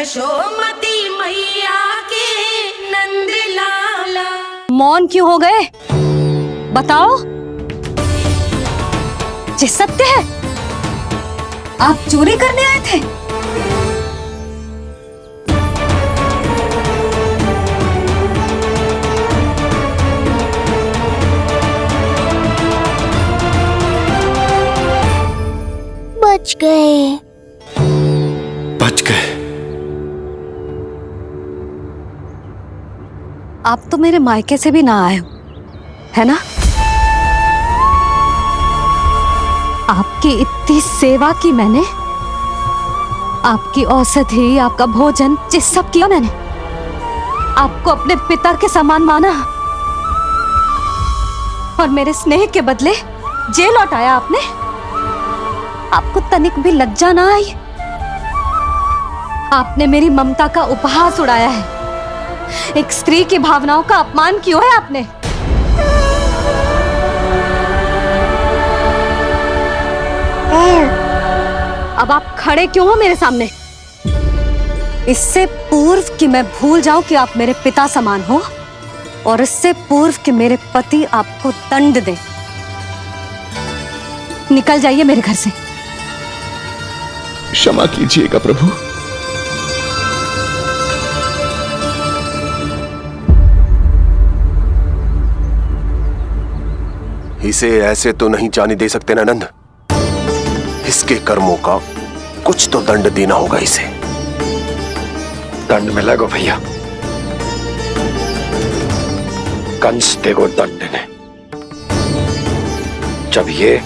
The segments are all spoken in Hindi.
यशोमती मैया के नंद लाला। मौन क्यों हो गए? बताओ। ये सत्य है, आप चोरी करने आए थे? बच गए। बच गए। आप तो मेरे मायके से भी ना आए हो, है ना? आपकी इतनी सेवा की मैंने, आपकी औषधि, आपका भोजन, ये सब किया मैंने। आपको अपने पिता के समान माना और मेरे स्नेह के बदले जेल लौटाया आपने। आपको तनिक भी लज्जा ना आई? आपने मेरी ममता का उपहास उड़ाया है। एक स्त्री की भावनाओं का अपमान क्यों है आपने? अब आप खड़े क्यों हो मेरे सामने? इससे पूर्व कि मैं भूल जाऊं कि आप मेरे पिता समान हो, और इससे पूर्व कि मेरे पति आपको दंड दें, निकल जाइए मेरे घर से। क्षमा कीजिएगा प्रभु। इसे ऐसे तो नहीं जाने दे सकते ना नंद। इसके कर्मों का कुछ तो दंड देना होगा इसे। दंड मिलेगा भैया, कंस देगो दंड ने। जब ये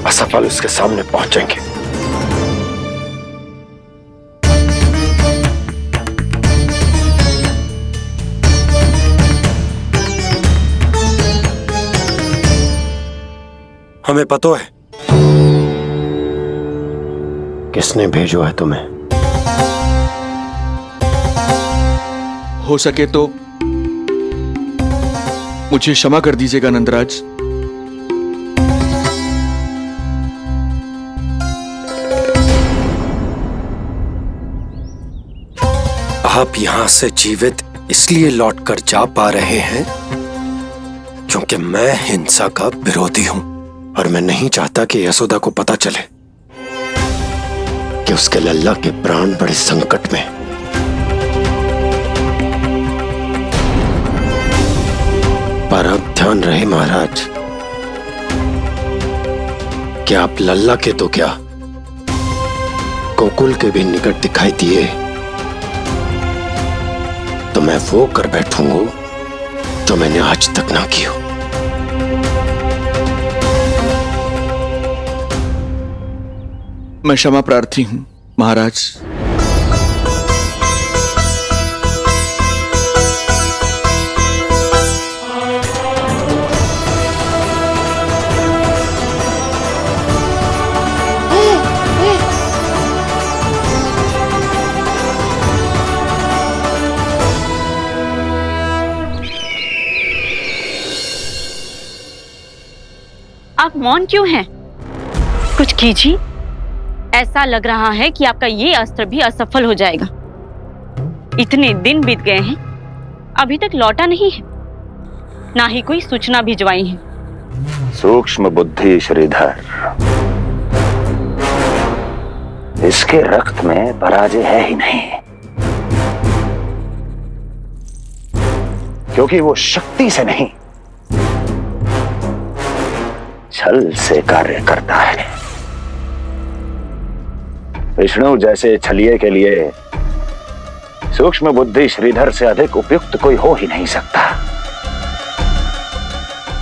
असफल उसके सामने पहुंचेंगे। हमें पता है किसने भेजो है तुम्हें। हो सके तो मुझे क्षमा कर दीजिएगा नंदराज। आप यहां से जीवित इसलिए लौटकर जा पा रहे हैं क्योंकि मैं हिंसा का विरोधी हूं, और मैं नहीं चाहता कि यशोदा को पता चले कि उसके लल्ला के प्राण बड़े संकट में। पर अब ध्यान रहे महाराज कि आप लल्ला के तो क्या, गोकुल के भी निकट दिखाई दिए तो मैं वो कर बैठूंगा जो मैंने आज तक ना की हो। मैं क्षमा प्रार्थी हूं महाराज। आप मौन क्यों हैं? कुछ कीजिए। ऐसा लग रहा है कि आपका ये अस्त्र भी असफल हो जाएगा। इतने दिन बीत गए हैं, अभी तक लौटा नहीं है, ना ही कोई सूचना भिजवाई है। सूक्ष्म बुद्धि श्रीधर, इसके रक्त में पराजय है ही नहीं, क्योंकि वो शक्ति से नहीं छल से कार्य करता है। विष्णु जैसे छलिए के लिए सूक्ष्म बुद्धि श्रीधर से अधिक उपयुक्त कोई हो ही नहीं सकता।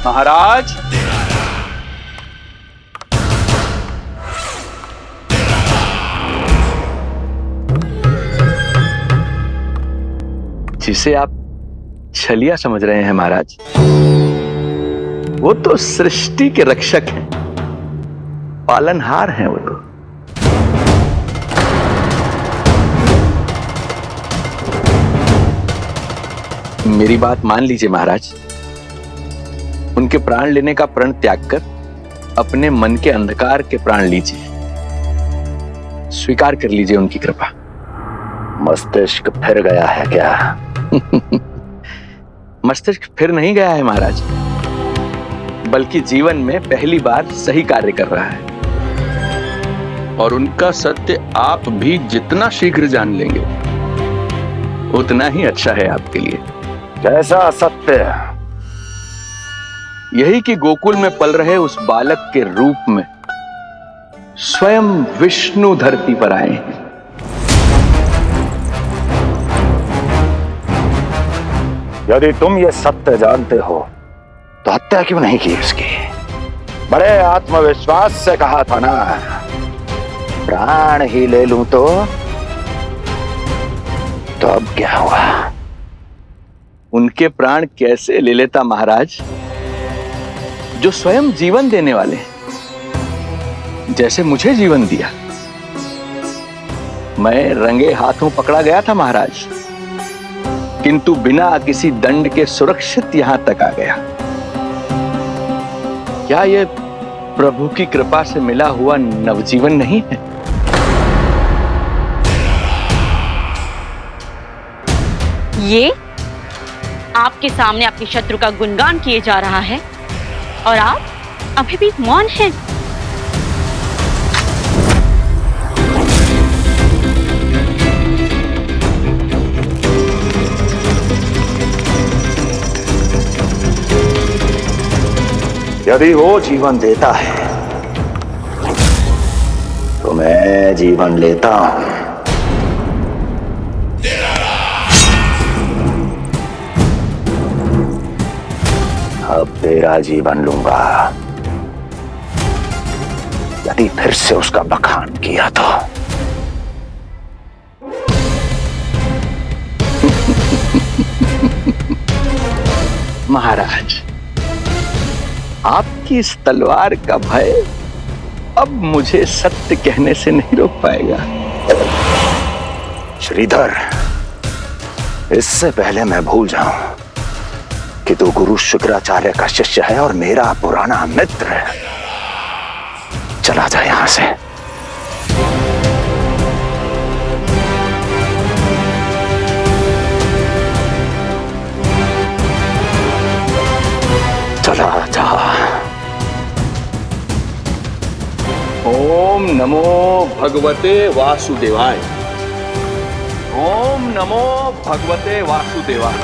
महाराज, जिसे आप छलिया समझ रहे हैं महाराज, वो तो सृष्टि के रक्षक हैं, पालनहार हैं वो तो। मेरी बात मान लीजिए महाराज, उनके प्राण लेने का प्रण त्याग कर अपने मन के अंधकार के प्राण लीजिए, स्वीकार कर लीजिए उनकी कृपा। मस्तिष्क फिर गया है क्या? मस्तिष्क फिर नहीं गया है महाराज, बल्कि जीवन में पहली बार सही कार्य कर रहा है। और उनका सत्य आप भी जितना शीघ्र जान लेंगे उतना ही अच्छा है आपके लिए। कैसा सत्य? यही कि गोकुल में पल रहे उस बालक के रूप में स्वयं विष्णु धरती पर आए हैं। यदि तुम ये सत्य जानते हो तो हत्या क्यों नहीं की उसकी? बड़े आत्मविश्वास से कहा था ना, प्राण ही ले लूं तो अब क्या हुआ? उनके प्राण कैसे ले लेता महाराज, जो स्वयं जीवन देने वाले हैं, जैसे मुझे जीवन दिया। मैं रंगे हाथों पकड़ा गया था महाराज, किंतु बिना किसी दंड के सुरक्षित यहां तक आ गया। क्या यह प्रभु की कृपा से मिला हुआ नवजीवन नहीं है? ये आपके सामने आपके शत्रु का गुणगान किए जा रहा है और आप अभी भी मौन हैं। यदि वो जीवन देता है तो मैं जीवन लेता हूं। अब तेरा जीवन लूंगा यदि फिर से उसका बखान किया तो। महाराज, आपकी इस तलवार का भय अब मुझे सत्य कहने से नहीं रोक पाएगा। श्रीधर, इससे पहले मैं भूल जाऊं कि तू गुरु शुक्राचार्य का शिष्य है और मेरा पुराना मित्र है, चला जा यहां से। चला जा। ओम नमो भगवते वासुदेवाय। ओम नमो भगवते वासुदेवाय।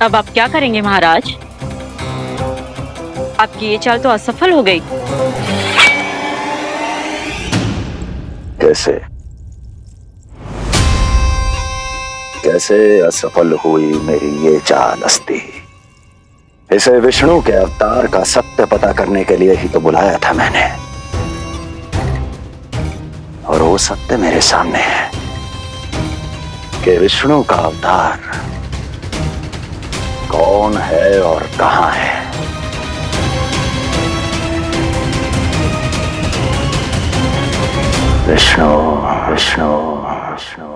अब आप क्या करेंगे महाराज? आपकी ये चाल तो असफल हो गई। कैसे कैसे असफल हुई मेरी ये चाल अस्ति? इसे विष्णु के अवतार का सत्य पता करने के लिए ही तो बुलाया था मैंने, और वो सत्य मेरे सामने है कि विष्णु का अवतार कौन है और कहां है। विष्णु विष्णु विष्णु।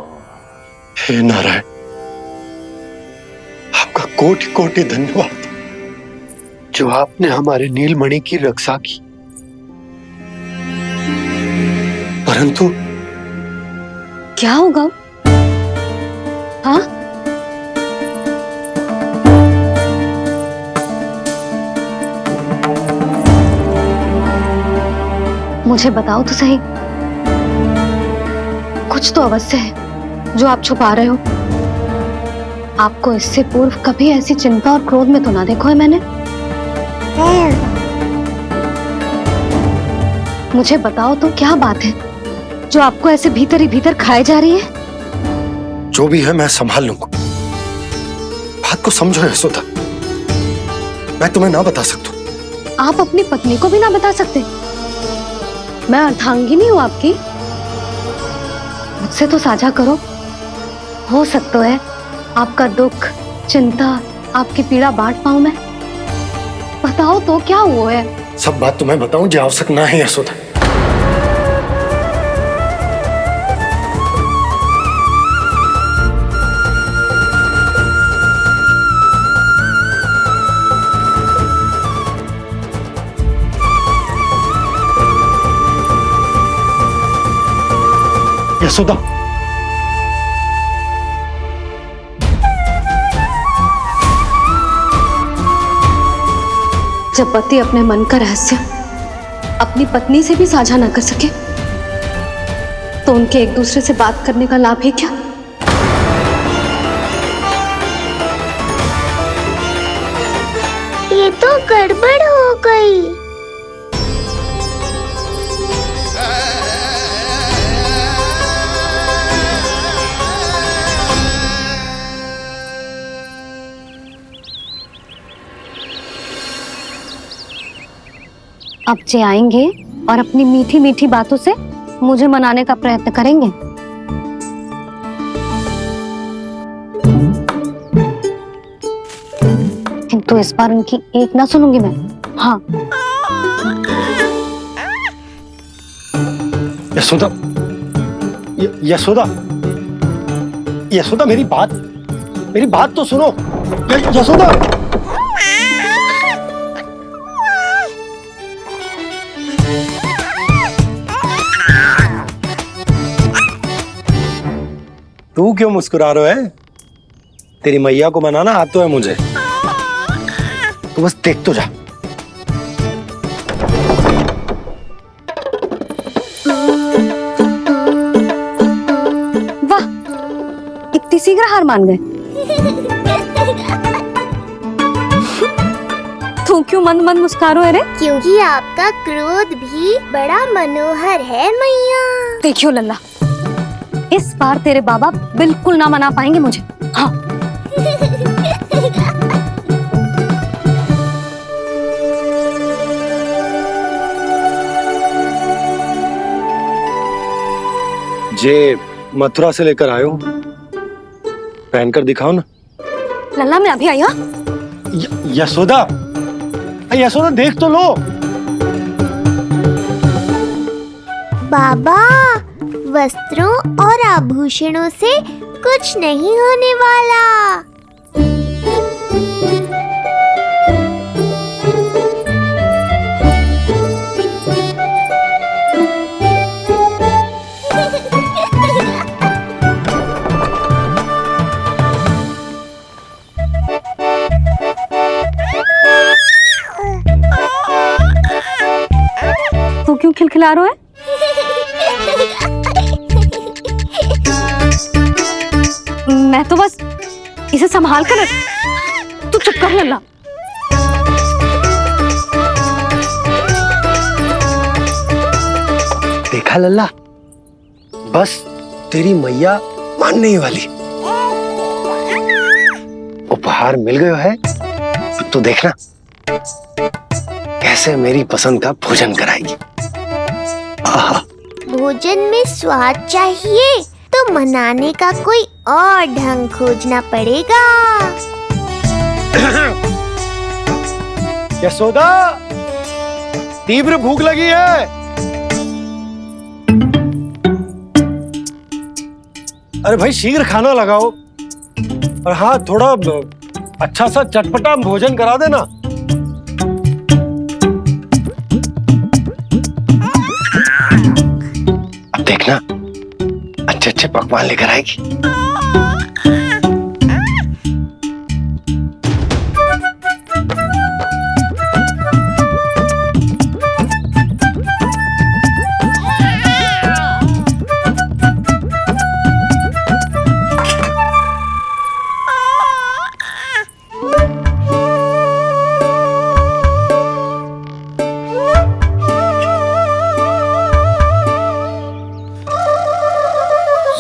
हे नारायण, आपका कोटि कोटि धन्यवाद जो आपने हमारे नीलमणि की रक्षा की। परंतु क्या होगा? हाँ, मुझे बताओ तो सही, कुछ तो अवश्य है जो आप छुपा रहे हो। आपको इससे पूर्व कभी ऐसी चिंता और क्रोध में तो ना देखो है मैंने। मुझे बताओ तो क्या बात है जो आपको ऐसे भीतर ही भीतर खाए जा रही है? जो भी है मैं संभाल लूंगा। बात को समझो यशोदा, मैं तुम्हें ना बता सकता। आप अपनी पत्नी को भी ना बता सकते? मैं अर्धांगिनी हूं आपकी, मुझसे तो साझा करो। हो सकता है आपका दुख, चिंता, आपकी पीड़ा बांट पाऊं मैं। बताओ तो क्या हुआ है? सब बात तुम्हें बताऊं जो आवश्यक ना है यशोदा। यशोदा, जब पति अपने मन का रहस्य अपनी पत्नी से भी साझा न कर सके तो उनके एक दूसरे से बात करने का लाभ है क्या? ये तो गड़बड़ हो गई। अब जे आएंगे और अपनी मीठी मीठी बातों से मुझे मनाने का प्रयत्न करेंगे। किंतु इस बार उनकी एक ना सुनूंगी मैं। हाँ, यशोदा, यशोदा, यशोदा, मेरी बात तो सुनो। यशोदा, तू क्यों मुस्कुरा रहा है? तेरी मैया को मनाना आता है मुझे। तू बस देख तो जा। वाह, इतनी शीघ्र हार मान गए। तू क्यों मंद मंद मुस्कुरा रहे? क्योंकि आपका क्रोध भी बड़ा मनोहर है मैया। देखियो लल्ला, इस बार तेरे बाबा बिल्कुल ना मना पाएंगे मुझे। हाँ, जे मथुरा से लेकर आयो, पहनकर दिखाओ ना। लल्ला मैं अभी आई। हाँ, यशोदा, यशोदा देख तो लो। बाबा, वस्त्रों और आभूषणों से कुछ नहीं होने वाला। तू क्यों खिलखिला रहा है? मैं तो बस इसे संभाल कर तू चुप कर लल्ला। देखा लल्ला, बस तेरी मैया मानने ही वाली। उपहार मिल गया है, अब तो देखना कैसे मेरी पसंद का भोजन कराएगी। आहा, भोजन में स्वाद चाहिए तो मनाने का कोई और ढंग खोजना पड़ेगा। यशोदा, तीव्र भूख लगी है। अरे भाई शीघ्र खाना लगाओ, और हाँ थोड़ा अच्छा सा चटपटा भोजन करा देना। अब देखना अच्छे अच्छे पकवान लेकर आएगी।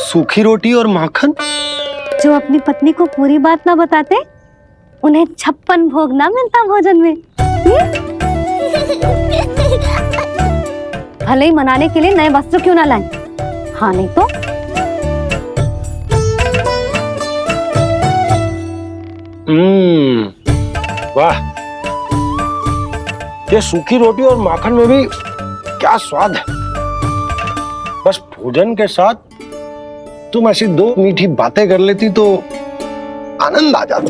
सूखी रोटी और माखन। जो अपनी पत्नी को पूरी बात ना बताते उन्हें 56 भोग ना मिलता भोजन में। भले ही मनाने के लिए नए वस्त्र क्यों ना लाएं, हाँ नहीं तो वाह, ये सूखी रोटी और माखन में भी क्या स्वाद है। बस भोजन के साथ तुम ऐसी दो मीठी बातें कर लेती तो आनंद आ जाता।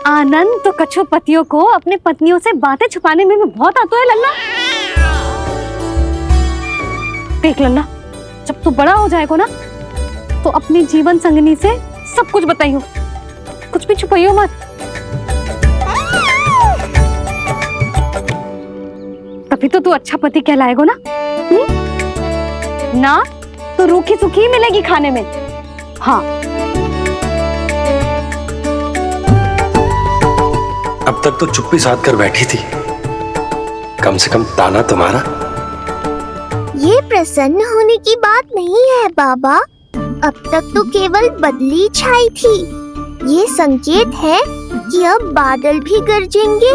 आनंद तो कछुआ पतियों को अपने पत्नियों से बातें छुपाने में भी बहुत आता है लल्ला। देख लन्ना, जब तू बड़ा हो जाएगा ना तो अपनी जीवन संगनी से सब कुछ बताइयो, कुछ भी छुपाइयो मत। तभी तो तू अच्छा पति कहलाएगा ना। ना तो रूखी सूखी मिलेगी खाने में। हाँ, अब तक तो चुप्पी साध कर बैठी थी, कम से कम ताना तुम्हारा। ये प्रसन्न होने की बात नहीं है बाबा, अब तक तो केवल बदली छाई थी। ये संकेत है कि अब बादल भी गरजेंगे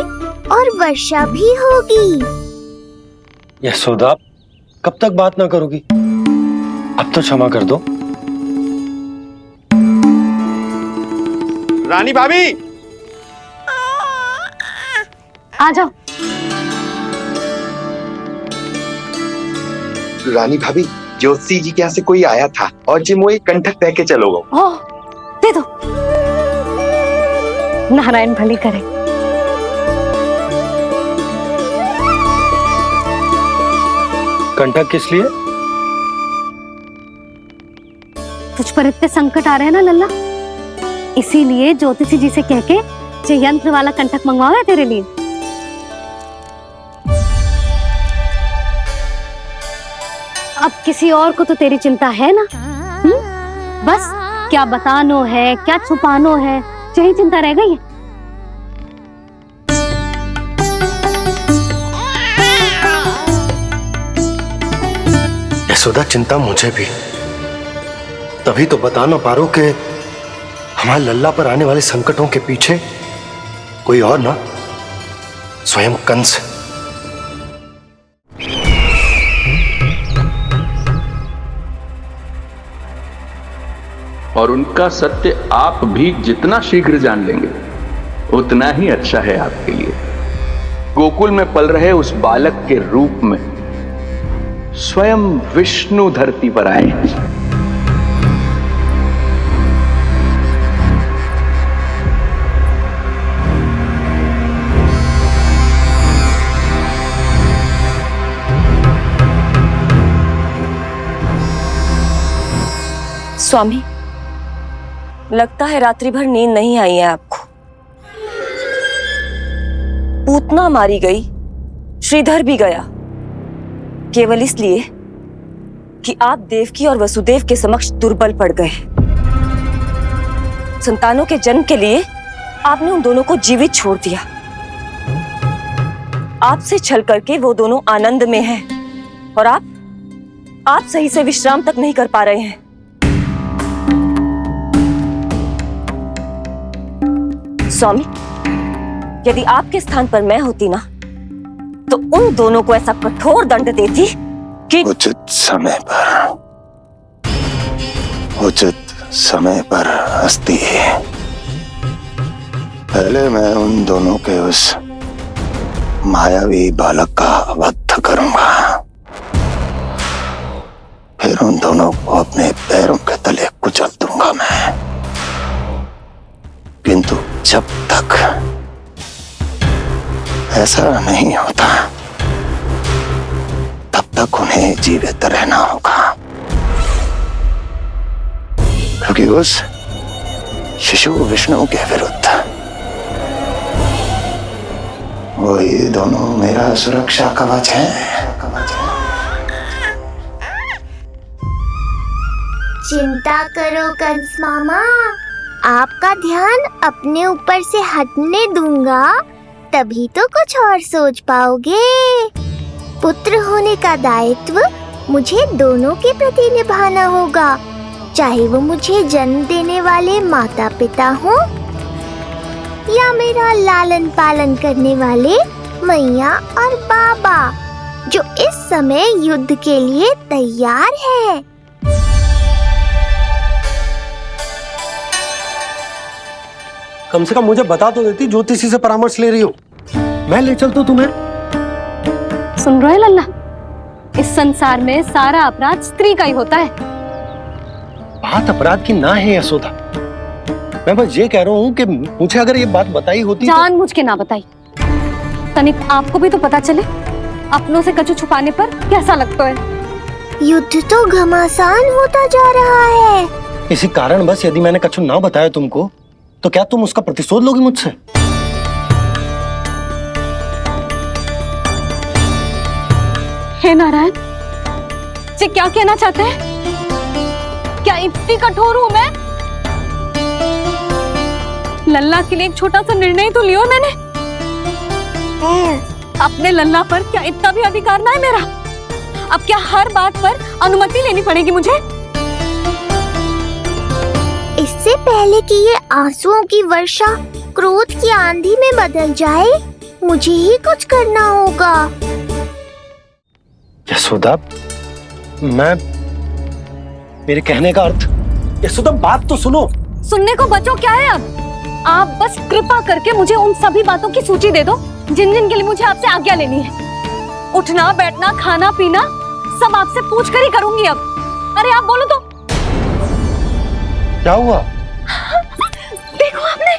और वर्षा भी होगी। यशोदा, कब तक बात ना करोगी? अब तो क्षमा कर दो। रानी भाभी, आ जाओ। रानी भाभी, ज्योति जी के यहाँ से कोई आया था और जी मुझे कंठक दे के चलो गो। ओह, दे दो। नारायण भली करे। कंठक किस लिए? तुझ पर इतने संकट आ रहे हैं ना लल्ला, इसीलिए ज्योतिषी जी से कह के जो यंत्र वाला कंठक मंगवाओ है तेरे लिए। अब किसी और को तो तेरी चिंता है ना? बस क्या बतानो है, क्या छुपानो है, यही चिंता रह गई है। यशोदा, चिंता मुझे भी, तभी तो बता ना पा रहा हूं कि हमारे लल्ला पर आने वाले संकटों के पीछे कोई और ना, स्वयं कंस। और उनका सत्य आप भी जितना शीघ्र जान लेंगे उतना ही अच्छा है आपके लिए। गोकुल में पल रहे उस बालक के रूप में स्वयं विष्णु धरती पर आए हैं। स्वामी, लगता है रात्रि भर नींद नहीं आई है आपको। पूतना मारी गई, श्रीधर भी गया, केवल इसलिए कि आप देवकी और वसुदेव के समक्ष दुर्बल पड़ गए। संतानों के जन्म के लिए आपने उन दोनों को जीवित छोड़ दिया। आपसे छल करके वो दोनों आनंद में हैं और आप सही से विश्राम तक नहीं कर पा रहे हैं। स्वामी, यदि आपके स्थान पर मैं होती ना तो उन दोनों को ऐसा कठोर दंड देती कि उचित समय पर हस्ती है। पहले मैं उन दोनों के उस मायावी बालक का वध करूंगा, फिर उन दोनों को अपने पैरों के तले कुचल दूंगा मैं। किंतु जब तक ऐसा नहीं होता तब तक उन्हें जीवित रहना होगा, क्योंकि उस शिशु विष्णु के विरुद्ध वही दोनों मेरा सुरक्षा कवच है। चिंता करो कंस मामा, आपका ध्यान अपने ऊपर से हटने दूंगा, तभी तो कुछ और सोच पाओगे। पुत्र होने का दायित्व मुझे दोनों के प्रति निभाना होगा, चाहे वो मुझे जन्म देने वाले माता पिता हो या मेरा लालन पालन करने वाले मैया और बाबा, जो इस समय युद्ध के लिए तैयार है। कम से कम मुझे बता तो देती, ज्योतिषी से परामर्श ले रही हो, मैं ले चलता तुम्हें। सुन रहे लल्ला, इस संसार में सारा अपराध स्त्री का ही होता है। बात अपराध की ना है यशोदा, मैं बस ये कह रहा हूँ कि मुझे अगर ये बात बताई होती जान मुझ के ना बताई, तनिक आपको भी तो पता चले अपनों से कछु छुपाने पर कैसा लगता है। युद्ध तो घमासान होता जा रहा है। इसी कारण बस यदि मैंने कछु ना बताया तुमको तो क्या तुम उसका प्रतिशोध लोगी मुझसे? हे नारायण, ये क्या कहना चाहते हैं? क्या इतनी कठोर हूं मैं? लल्ला के लिए एक छोटा सा निर्णय तो लियो मैंने। अपने लल्ला पर क्या इतना भी अधिकार ना है मेरा? अब क्या हर बात पर अनुमति लेनी पड़ेगी मुझे? इससे पहले कि ये आंसुओं की वर्षा क्रोध की आंधी में बदल जाए, मुझे ही कुछ करना होगा। यशोदा, मेरे कहने का अर्थ। यशोदा, बात तो सुनो। सुनने को बचो क्या है अब? आप बस कृपा करके मुझे उन सभी बातों की सूची दे दो जिन जिन के लिए मुझे आपसे आज्ञा लेनी है। उठना, बैठना, खाना, पीना सब आपसे पूछ कर ही करूंगी अब। अरे आप बोलो तो। क्या हुआ? देखो आपने।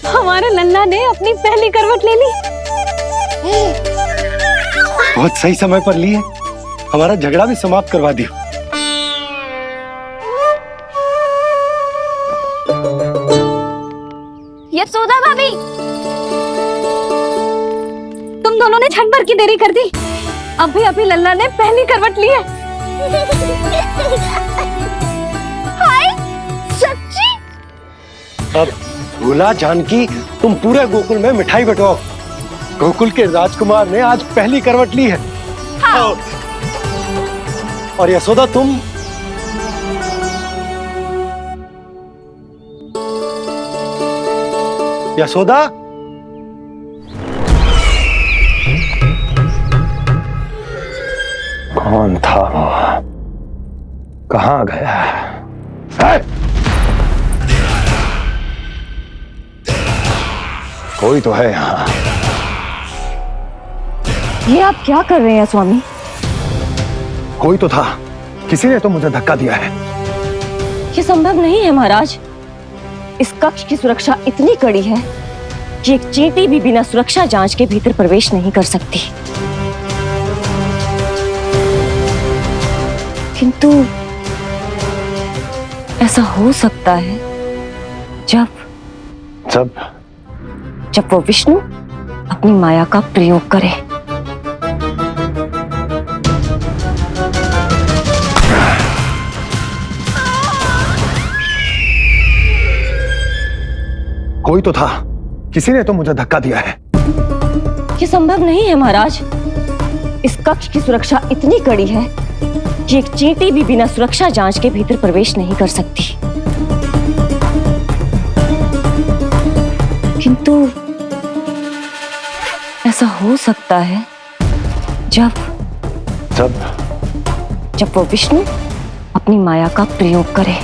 हमारे लल्ला ने अपनी पहली करवट ले ली। बहुत सही समय पर ली है। हमारा झगड़ा भी समाप्त करवा दियो। यशोदा भाभी, तुम दोनों ने क्षण भर की देरी कर दी। अभी अभी लल्ला ने पहली करवट ली है। हाय, सच्ची? अब भूला जानकी, तुम पूरे गोकुल में मिठाई बंटवाओ। गोकुल के राजकुमार ने आज पहली करवट ली है। हाँ। और यशोदा, तुम यशोदा, कौन था वो? कहाँ गया? कोई तो है यहाँ। ये आप क्या कर रहे हैं स्वामी? कोई तो था, किसी ने तो मुझे धक्का दिया है। ये संभव नहीं है महाराज। इस कक्ष की सुरक्षा इतनी कड़ी है कि एक चींटी भी बिना सुरक्षा जांच के भीतर प्रवेश नहीं कर सकती। किंतु ऐसा हो सकता है जब वो विष्णु अपनी माया का प्रयोग करे। कोई तो था, किसी ने तो मुझे धक्का दिया है। ये संभव नहीं है महाराज। इस कक्ष की सुरक्षा इतनी कड़ी है कि एक चींटी भी बिना सुरक्षा जांच के भीतर प्रवेश नहीं कर सकती। किंतु ऐसा हो सकता है जब वो विष्णु अपनी माया का प्रयोग करे।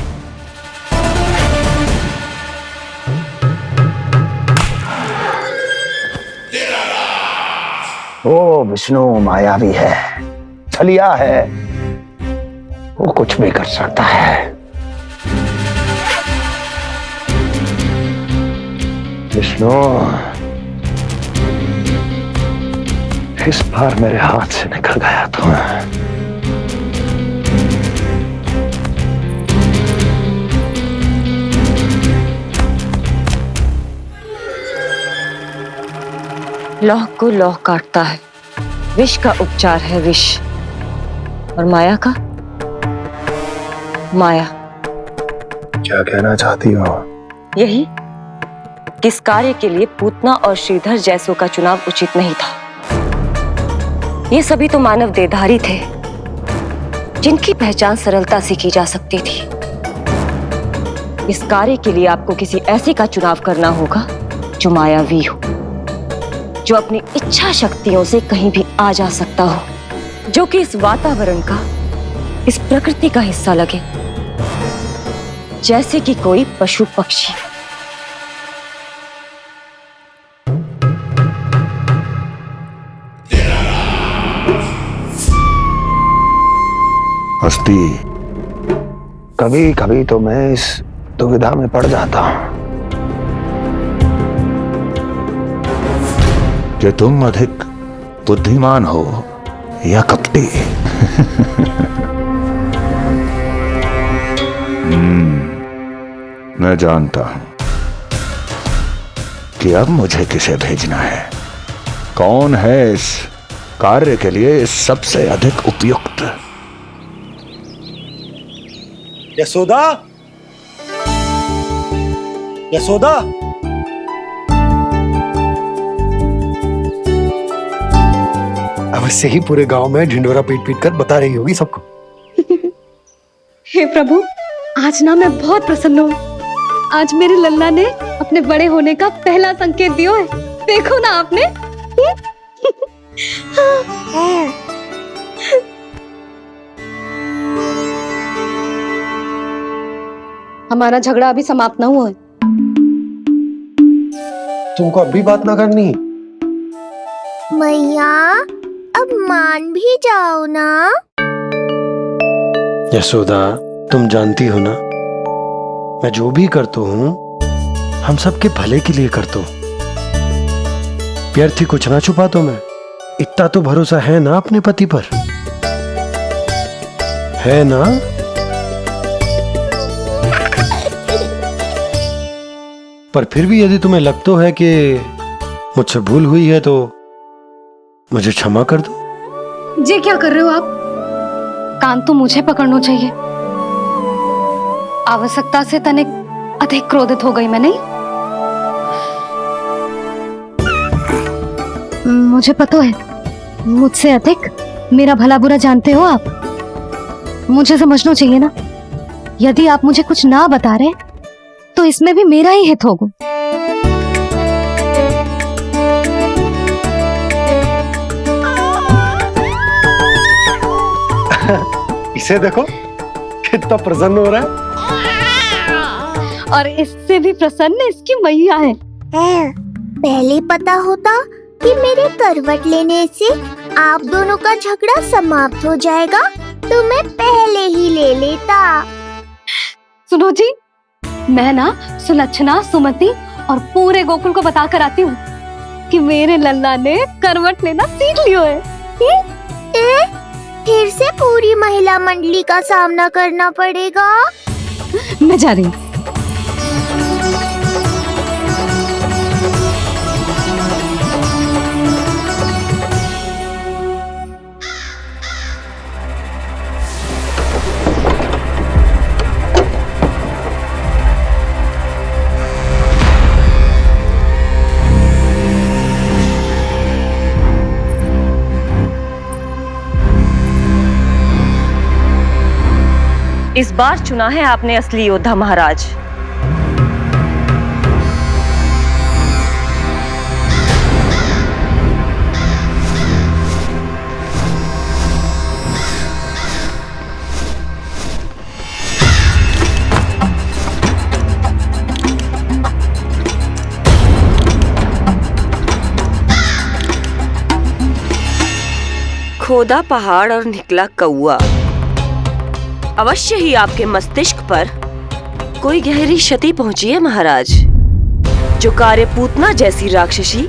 वो विष्णु मायावी है, छलिया है, वो कुछ भी कर सकता है। विष्णु इस बार मेरे हाथ से निकल गया तो लौह को लौह काटता है, विष का उपचार है विष, और माया का माया क्या कहना चाहती हो? यही कि इस कार्य के लिए पूतना और श्रीधर जैसों का चुनाव उचित नहीं था। ये सभी तो मानव देहधारी थे जिनकी पहचान सरलता से की जा सकती थी। इस कार्य के लिए आपको किसी ऐसे का चुनाव करना होगा जो मायावी हो, जो अपनी इच्छा शक्तियों से कहीं भी आ जा सकता हो, जो कि इस वातावरण का, इस प्रकृति का हिस्सा लगे, जैसे कि कोई पशु पक्षी। हस्ती, कभी कभी तो मैं इस दुविधा में पड़ जाता हूं कि तुम अधिक बुद्धिमान हो या कपटी। मैं जानता हूं कि अब मुझे किसे भेजना है, कौन है इस कार्य के लिए सबसे अधिक उपयुक्त। यशोदा, यशोदा, अवश्य ही पूरे गांव में ढिंडोरा पीट पीट कर बता रही होगी सबको। हे प्रभु, आज ना मैं बहुत प्रसन्न हूँ। आज मेरे लल्ला ने अपने बड़े होने का पहला संकेत दिया है। देखो ना आपने। हमारा झगड़ा अभी समाप्त ना हुआ है। तुमको अब भी बात ना करनी? मैया, अब मान भी जाओ ना। यशोदा, तुम जानती हो ना, मैं जो भी करता हूँ हम सबके भले के लिए करता हूँ। व्यर्थ ही कुछ ना छुपा तो मैं। इतना तो भरोसा है ना अपने पति पर, है ना? पर फिर भी यदि तुम्हें लगता है कि मुझसे भूल हुई है तो मुझे क्षमा कर दो। ये क्या कर रहे हो आप? कान तो मुझे पकड़ना चाहिए। आवश्यकता से तनिक अधिक क्रोधित हो गई मैं, नहीं? मुझे पता है, मुझसे अधिक मेरा भला बुरा जानते हो आप। मुझे समझना चाहिए ना, यदि आप मुझे कुछ ना बता रहे तो इसमें भी मेरा ही हित होगा। इसे देखो कितना प्रसन्न हो रहा है। और इससे भी प्रसन्न इसकी मैया है। पहले पता होता कि मेरे करवट लेने से आप दोनों का झगड़ा समाप्त हो जाएगा तो मैं पहले ही ले लेता। सुनो जी, मैं ना सुलक्षणा, सुमति और पूरे गोकुल को बता कर आती हूँ कि मेरे लल्ला ने करवट लेना सीख लियो है। फिर से पूरी महिला मंडली का सामना करना पड़ेगा। मैं जा रही हूँ। इस बार चुना है आपने असली योद्धा महाराज। खोदा पहाड़ और निकला कौआ। अवश्य ही आपके मस्तिष्क पर कोई गहरी क्षति पहुंची है महाराज। जो कार्य पूतना जैसी राक्षसी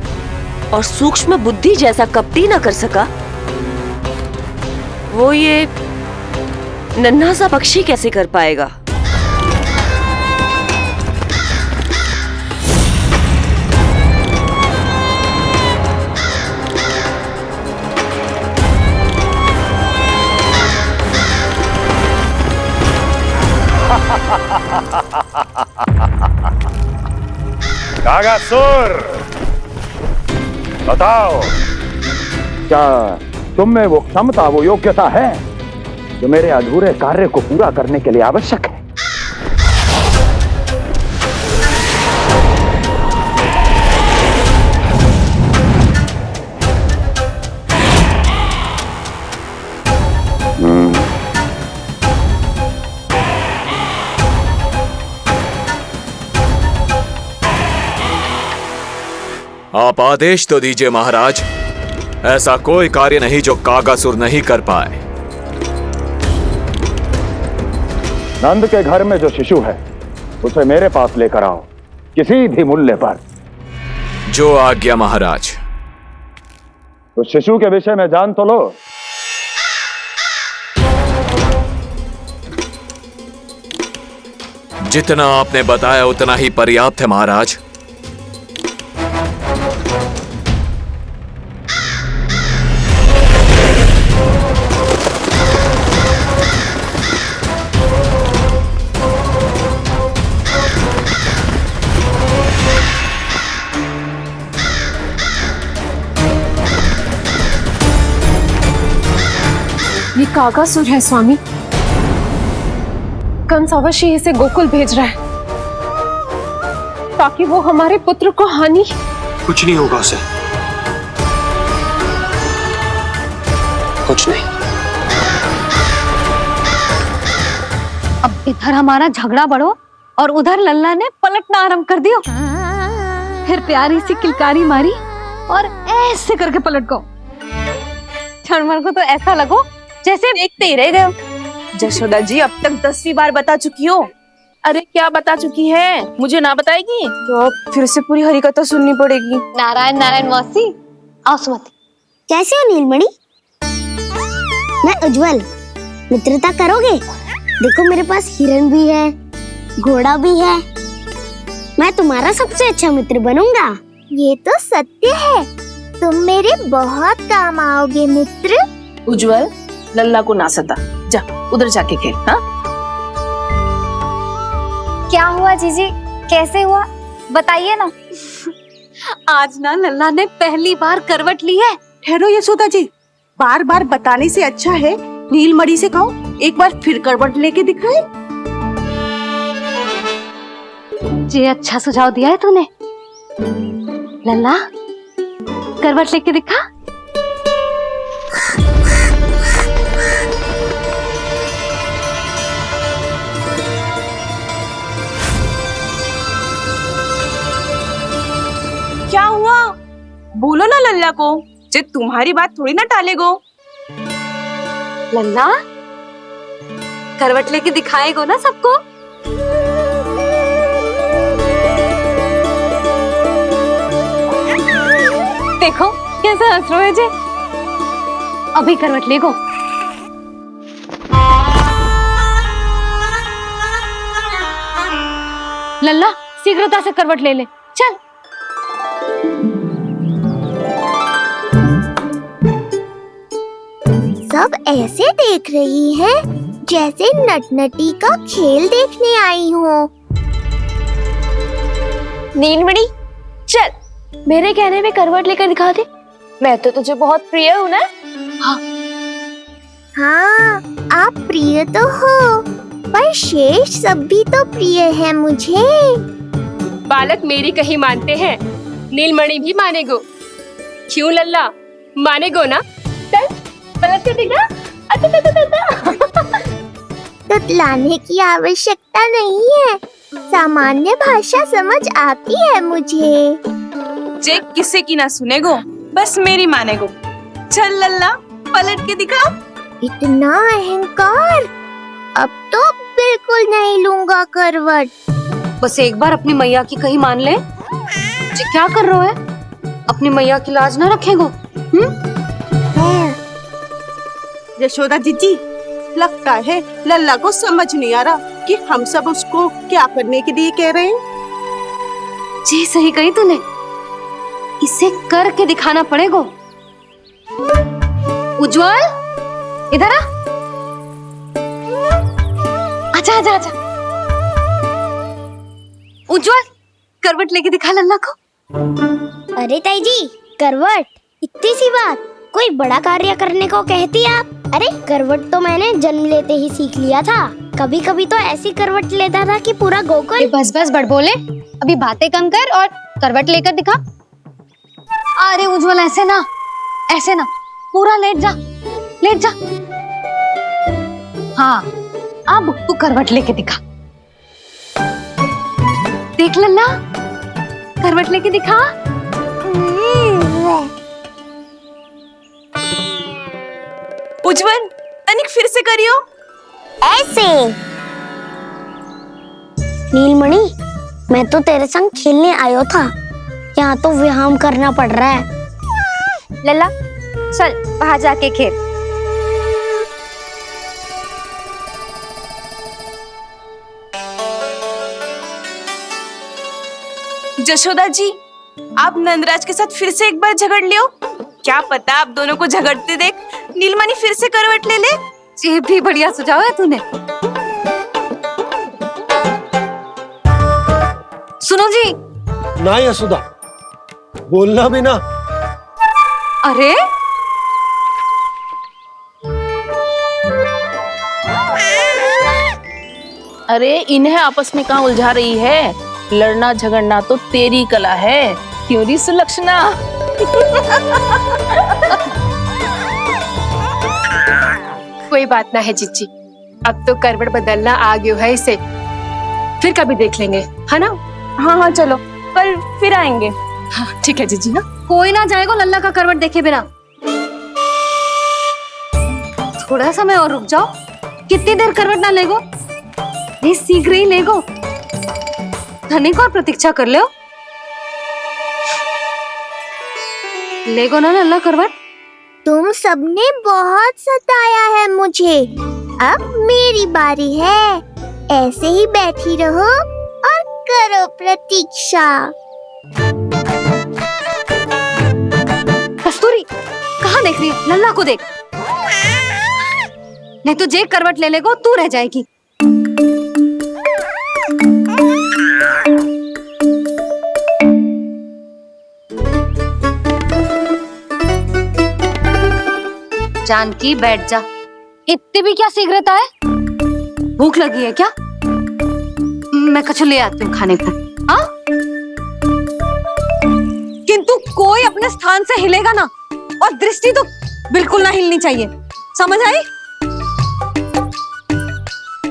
और सूक्ष्म बुद्धि जैसा कपटी न कर सका, वो ये नन्हा सा पक्षी कैसे कर पाएगा? कागासुर, बताओ, क्या तुम में वो क्षमता, वो योग्यता है जो मेरे अधूरे कार्य को पूरा करने के लिए आवश्यक है? आप आदेश तो दीजिए महाराज। ऐसा कोई कार्य नहीं जो कागासुर नहीं कर पाए। नंद के घर में जो शिशु है उसे मेरे पास लेकर आओ, किसी भी मूल्य पर। जो आज्ञा महाराज। तो शिशु के विषय में जान तो लो। जितना आपने बताया उतना ही पर्याप्त है महाराज। ये कागासुर है स्वामी। कंस अवश्य इसे गोकुल भेज रहा है ताकि वो हमारे पुत्र को हानि। कुछ नहीं होगा उसे, कुछ नहीं। अब इधर हमारा झगड़ा बढ़ो और उधर लल्ला ने पलटना आरंभ कर दियो। फिर प्यारी सी किलकारी मारी और ऐसे करके पलट गो। क्षणभर को तो ऐसा लगो जैसे देखते ही रह गए। जशोदा जी अब तक 10वीं बार बता चुकी हो। अरे क्या बता चुकी है, मुझे ना बताएगी तो अब फिर से पूरी हरिकथा सुननी पड़ेगी। नारायण नारायण मौसी, आओ सुमति। कैसे हो नीलमणि? मैं उज्जवल, मित्रता करोगे? देखो मेरे पास हिरन भी है, घोड़ा भी है। मैं तुम्हारा सबसे अच्छा मित्र बनूंगा। ये तो सत्य है, तुम मेरे बहुत काम आओगे मित्र। उज्जवल, लल्ला को ना सता, जा उधर जाके खेल। हाँ, क्या हुआ जीजी, कैसे हुआ बताइए ना। आज ना लल्ला ने पहली बार करवट ली है। ठहरो यशोदा जी, बार बार बताने से अच्छा है नीलमणि से कहो एक बार फिर करवट लेके दिखाए। ये अच्छा सुझाव दिया है तूने। लल्ला करवट लेके दिखा। क्या हुआ, बोलो ना लल्ला को, जे तुम्हारी बात थोड़ी ना टालेगो। लल्ला करवट लेके दिखाएगो ना सबको। देखो कैसा हंस रहे जे। अभी करवट लेगो। लल्ला शीघ्रता से करवट ले ले, चल। सब ऐसे देख रही है जैसे नटनटी का खेल देखने आई हो। नीलमणि चल, मेरे कहने में करवट लेकर दिखा दे। मैं तो तुझे बहुत प्रिय हूँ ना। हाँ, आप प्रिय तो हो, पर शेष सब भी तो प्रिय है मुझे। बालक मेरी कहीं मानते हैं, नीलमणि भी मानेगो। क्यों लल्ला, मानेगो ना? चल पलट के दिखा। तुतलाने की आवश्यकता नहीं है, सामान्य भाषा समझ आती है मुझे। जे किसी की ना सुनेगो, बस मेरी मानेगो। चल लल्ला पलट के दिखा। इतना अहंकार, अब तो बिल्कुल नहीं लूंगा करवट। बस एक बार अपनी मैया की कहीं मान ले। जी क्या कर रहे हो? अपनी मैया की लाज ना रखेगो। यशोदा जीजी, लगता है लल्ला को समझ नहीं आ रहा कि हम सब उसको क्या करने के लिए कह रहे हैं। जी सही कही तूने, इसे करके दिखाना पड़ेगा। उज्जवल इधर आ। आजा आजा आजा। उज्जवल करवट लेके दिखा लल्ला को। अरे ताई जी, करवट, इतनी सी बात, कोई बड़ा कार्य करने को कहती आप। अरे करवट तो मैंने जन्म लेते ही सीख लिया था। कभी कभी तो ऐसी करवट लेता था कि पूरा गोकुल। बस बस बड़ बोले, अभी बातें कम कर और करवट लेकर दिखा। अरे उज्जवल, ऐसे ना, पूरा लेट जा, लेट जा। हाँ, अब तू करवट लेके दिखा। देख लल्ला, करवट लेके दिखा। उज्जवल, तनिक फिर से करियो। ऐसे। नीलमणि, मैं तो तेरे संग खेलने आयो था, यहाँ तो व्यायाम करना पड़ रहा है। लल्ला चल बाहर जाके खेल। जशोदा जी, आप नंदराज के साथ फिर से एक बार झगड़ लियो। क्या पता आप दोनों को झगड़ते देख नीलमणि फिर से करवट ले ले। ये भी बढ़िया सुझाव है तूने। सुनो जी। ना यशोदा, बोलना भी ना। अरे अरे इन्हें आपस में कहाँ उलझा रही है? लड़ना झगड़ना तो तेरी कला है, क्यों री सुलक्षणा? कोई बात ना है जीजी, अब तो करवट बदलना आ गयो है इसे, फिर कभी देख लेंगे, है ना? हाँ चलो, कल फिर आएंगे। हाँ ठीक है जीजी ना। कोई ना जाएगा लल्ला का करवट देखे बिना। थोड़ा समय और रुक जाओ। कितनी देर करवट ना लेगो? ये शीघ्र ही लेगो। धनिक और प्रतीक्षा कर लो। लेगो ना लल्ला करवट। तुम सबने बहुत सताया है मुझे, अब मेरी बारी है। ऐसे ही बैठी रहो और करो प्रतीक्षा। कस्तूरी, कहाँ देख रही है? लल्ला को देख। नहीं तो जे करवट ले लेगो तू रह जाएगी। जानकी बैठ जा। इतनी भी क्या शीघ्रता है? भूख लगी है क्या? मैं कछु ले आती हूँ खाने को। हाँ? किंतु कोई अपने स्थान से हिलेगा ना, और दृष्टि तो बिल्कुल ना हिलनी चाहिए, समझ आई?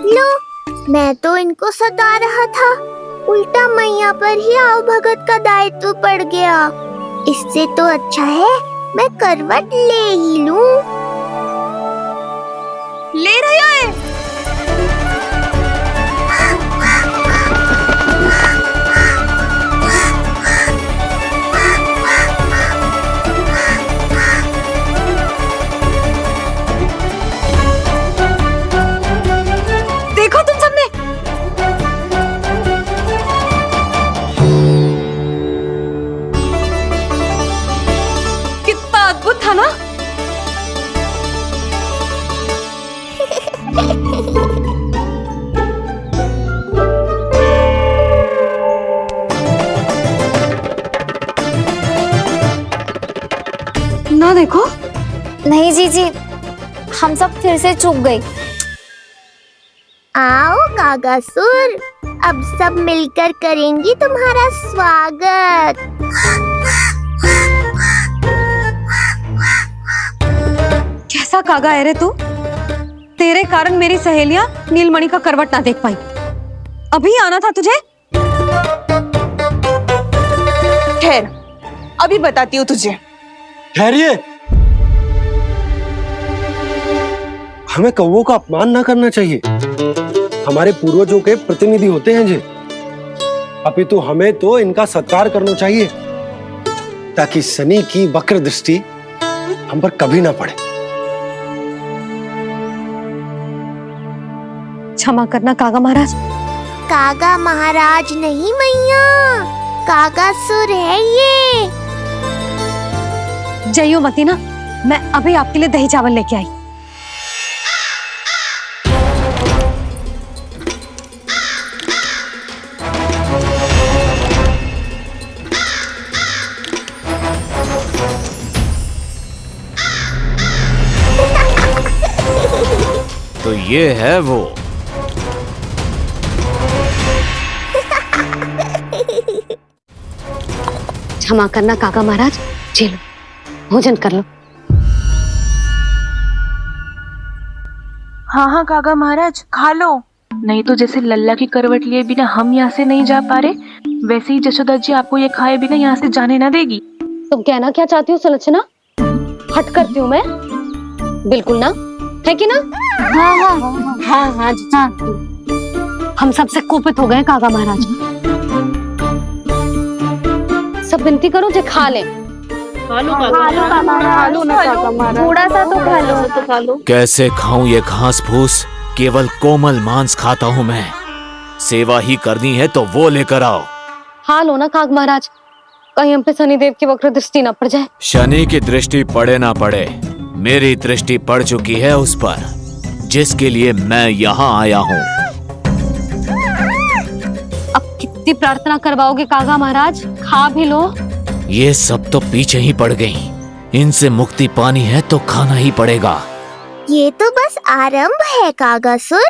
लो, मैं तो इनको सता रहा था, उल्टा मैया पर ही आओ भगत का दायित्व पड़ गया। इससे तो अच्छा है मैं करवट ले ही लूं। ले रही है। देखो तुम सबने, कितना अद्भुत था ना? ना देखो। नहीं जीजी, हम सब फिर से चूक गए। आओ कागासुर, अब सब मिलकर करेंगी तुम्हारा स्वागत। कैसा कागा है रे तू? तेरे कारण मेरी सहेलियां नीलमणि का करवट ना देख पाई। अभी आना था तुझे। खैर, अभी बताती हूँ तुझे। ठहरिए, हमें कौवों का अपमान ना करना चाहिए। हमारे पूर्वजों के प्रतिनिधि होते हैं जे। अपितु हमें तो इनका सत्कार करना चाहिए, ताकि शनि की वक्र दृष्टि हम पर कभी ना पड़े। क्षमा करना कागा महाराज। कागा महाराज नहीं मैया, कागासुर है ये। जइयो मती ना, मैं अभी आपके लिए दही चावल लेके आई। तो ये है वो। क्षमा करना काका महाराज, जी लो, भोजन कर लो। हाँ हाँ काका महाराज, खा लो। नहीं तो जैसे लल्ला की करवट लिए बिना हम यहाँ से नहीं जा पा रहे, वैसे ही जशोदा जी आपको ये खाए बिना यहाँ से जाने ना देगी। तुम कहना क्या चाहती हो सुलक्षणा? हट करती हूँ मैं? बिल्कुल ना, है कि ना? हाँ हाँ हाँ हाँ जी हाँ। हम सबसे कोपित हो गए काका महाराज। सब विनती करो जो खा ले। थोड़ा सा तो खा लो। कैसे खाऊं ये घास फूस? केवल कोमल मांस खाता हूं मैं। सेवा ही करनी है तो वो लेकर आओ। खा लो ना काका महाराज, कहीं हम पे शनिदेव की वक्र दृष्टि ना पड़ जाए। शनि की दृष्टि पड़े ना पड़े, मेरी दृष्टि पड़ चुकी है उस पर, जिसके लिए मैं यहाँ आया हूँ। अब कितनी प्रार्थना करवाओगे काका महाराज? खा भी लो। ये सब तो पीछे ही पड़ गई, इनसे मुक्ति पानी है तो खाना ही पड़ेगा। ये तो बस आरंभ है कागासुर,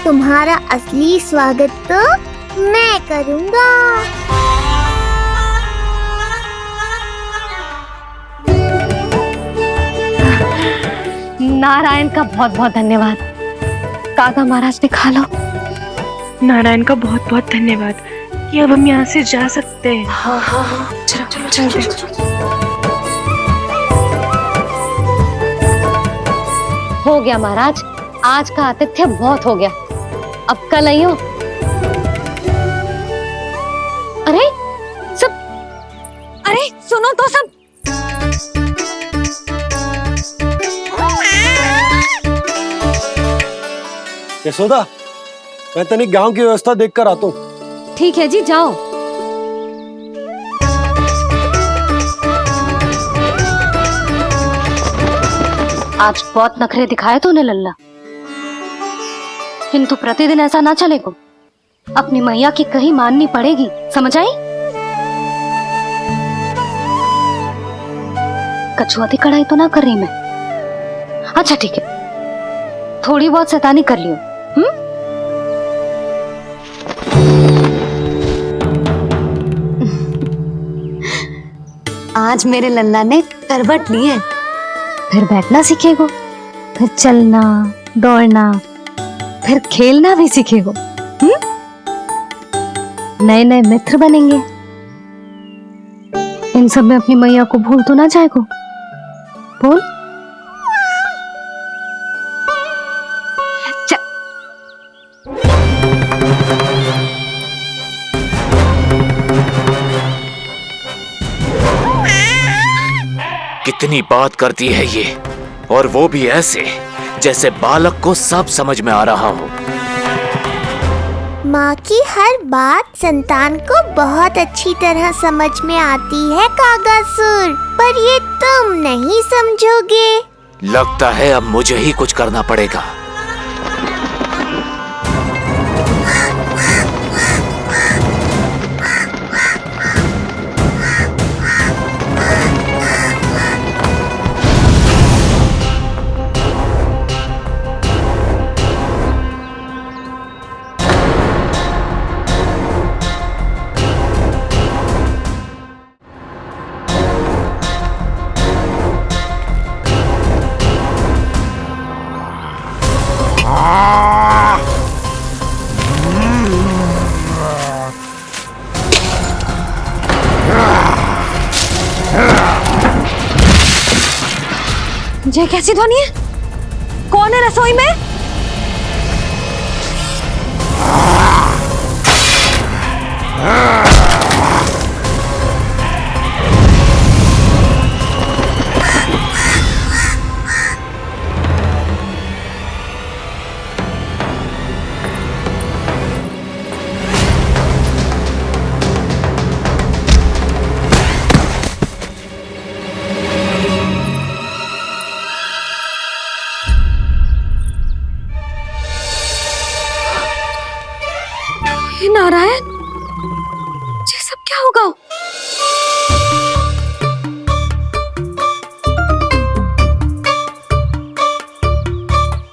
तुम्हारा असली स्वागत तो मैं करूँगा। नारायण का बहुत बहुत धन्यवाद। काका महाराज ने खा लो। नारायण का बहुत बहुत धन्यवाद कि अब हम यहाँ से जा सकते हैं। हाँ हाँ हाँ, चलो चलो चलो। हो गया महाराज, आज का आतिथ्य बहुत हो गया, अब कल आइयो। अरे सब, अरे सुनो तो सब। यशोदा, मैं तनिक गांव की व्यवस्था देखकर आता हूँ। ठीक है जी, जाओ। आज बहुत नखरे दिखाए तूने लल्ला, किंतु प्रतिदिन ऐसा ना चलेगा। अपनी मैया की कहीं माननी पड़ेगी, समझ आई? कछुआती कढ़ाई तो ना कर रही मैं। अच्छा ठीक है, थोड़ी बहुत शैतानी कर लियो। आज मेरे लल्ला ने करवट ली है, फिर बैठना सीखेगो, फिर चलना दौड़ना, फिर खेलना भी सीखेगो। नए नए मित्र बनेंगे। इन सब में अपनी मैया को भूल तो ना जाएगो। बोल। कितनी बात करती है ये, और वो भी ऐसे जैसे बालक को सब समझ में आ रहा हो। माँ की हर बात संतान को बहुत अच्छी तरह समझ में आती है कागासुर, पर ये तुम नहीं समझोगे। लगता है अब मुझे ही कुछ करना पड़ेगा। ये कैसी ध्वनि है? कौन है रसोई में? नारायण, ये सब क्या होगा?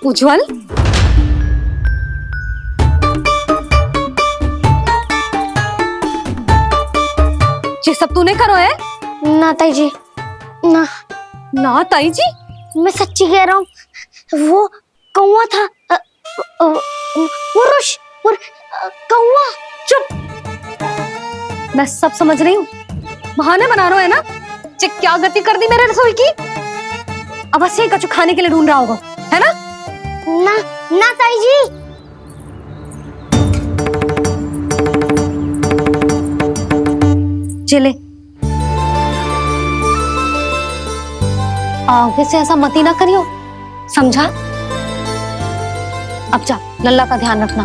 उज्जवल, ये सब तूने करो है? ना ताई जी, ना ना ताई जी, मैं सच्ची कह रहा हूँ, वो कौवा था, पुरुष कौवा। चुप, मैं सब समझ रही हूँ, बहाने बना रहा है ना। क्या गति कर दी मेरे रसोई की। अब बस यही कछु खाने के लिए ढूंढ रहा होगा, है ना? ना ताई जी। चले, आगे से ऐसा मत ही ना करियो, समझा? अब जा, लल्ला का ध्यान रखना।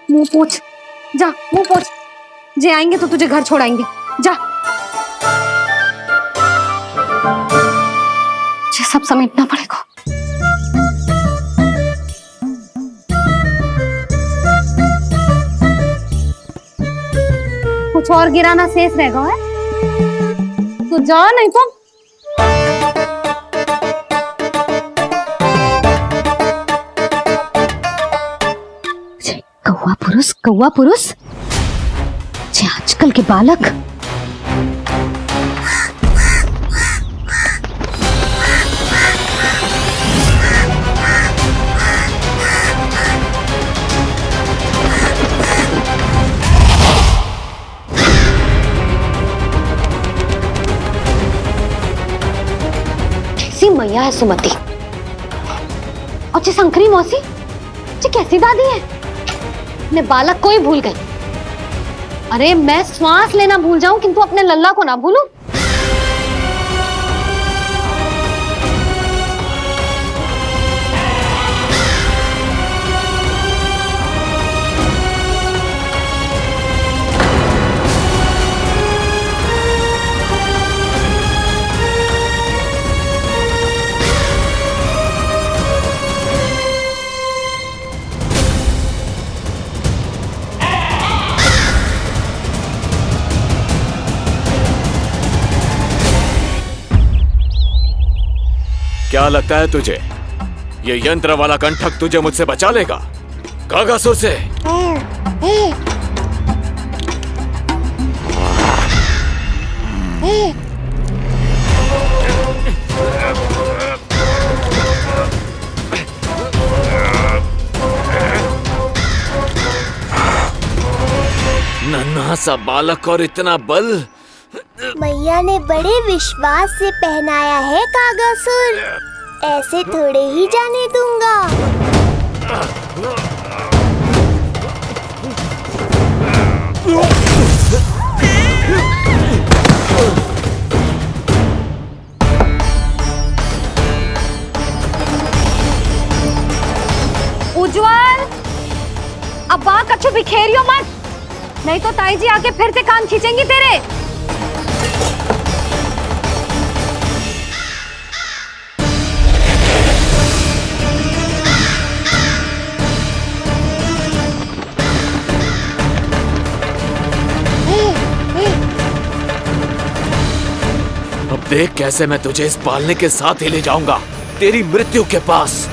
मुंह पोछ, जा मुंह पोछ। जे आएंगे तो तुझे घर छोड़ाएंगे, जा। ये सब समेटना पड़ेगा। कुछ और गिराना शेष रहेगा है? तो जा, नहीं तो कौवा पुरुष आजकल के बालक। कैसी मैया है सुमति, और ये शंकरी मौसी, ये कैसी दादी है? अपने बालक को ही भूल गई। अरे मैं श्वास लेना भूल जाऊं किंतु अपने लल्ला को ना भूलूं। क्या लगता है तुझे ये यंत्र वाला कंठक तुझे मुझसे बचा लेगा कागासुर से? नन्हा सा बालक और इतना बल। मैया ने बड़े विश्वास से पहनाया है कागासुर, ऐसे थोड़े ही जाने दूंगा। उज्जवल, अब बाँ कछु बिखेरियो मत, नहीं तो ताई जी आके फिर से कान खींचेंगी तेरे। अब देख कैसे मैं तुझे इस पालने के साथ ही ले जाऊंगा तेरी मृत्यु के पास।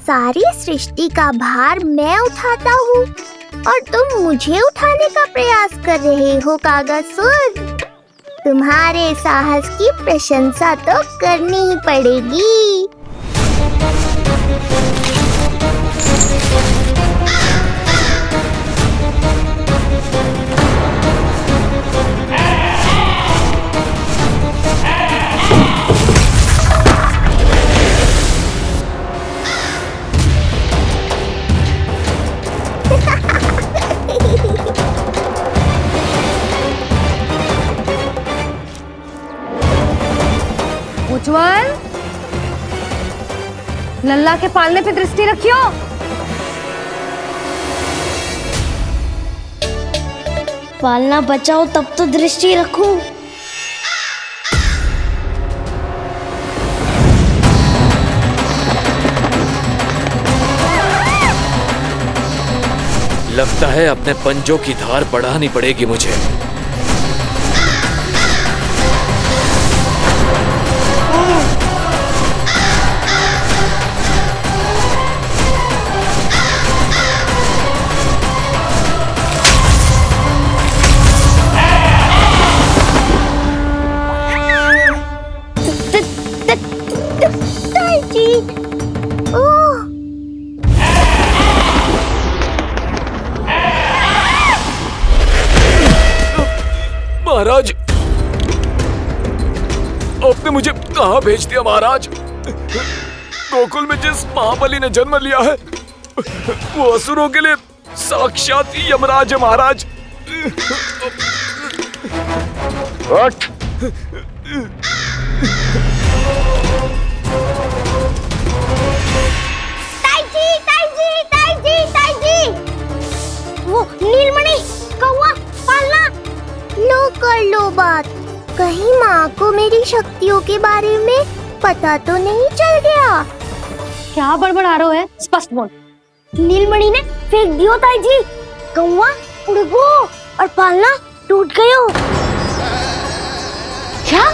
सारी सृष्टि का भार मैं उठाता हूँ और तुम मुझे उठाने का प्रयास कर रहे हो कागासुर। तुम्हारे साहस की प्रशंसा तो करनी ही पड़ेगी। उज्जवल, लल्ला के पालने पे दृष्टि रखियो। पालना बचाओ तब तो दृष्टि रखूं। लगता है अपने पंजों की धार बढ़ानी पड़ेगी मुझे। महाराज, आपने मुझे कहाँ भेज दिया महाराज? गोकुल में जिस महाबली ने जन्म लिया है वो असुरों के लिए साक्षात यमराज है महाराज। उठ। ताई जी। वो नीलमणि, कौवा, पालना। लो कर लो बात। कहीं माँ को मेरी शक्तियों के बारे में पता तो नहीं चल गया? क्या बड़बड़ा रहे हो है? स्पष्ट बोल। नीलमणि ने फेंक दियो ताई जी। कौवा उड़ गयो और पालना टूट गयो। क्या?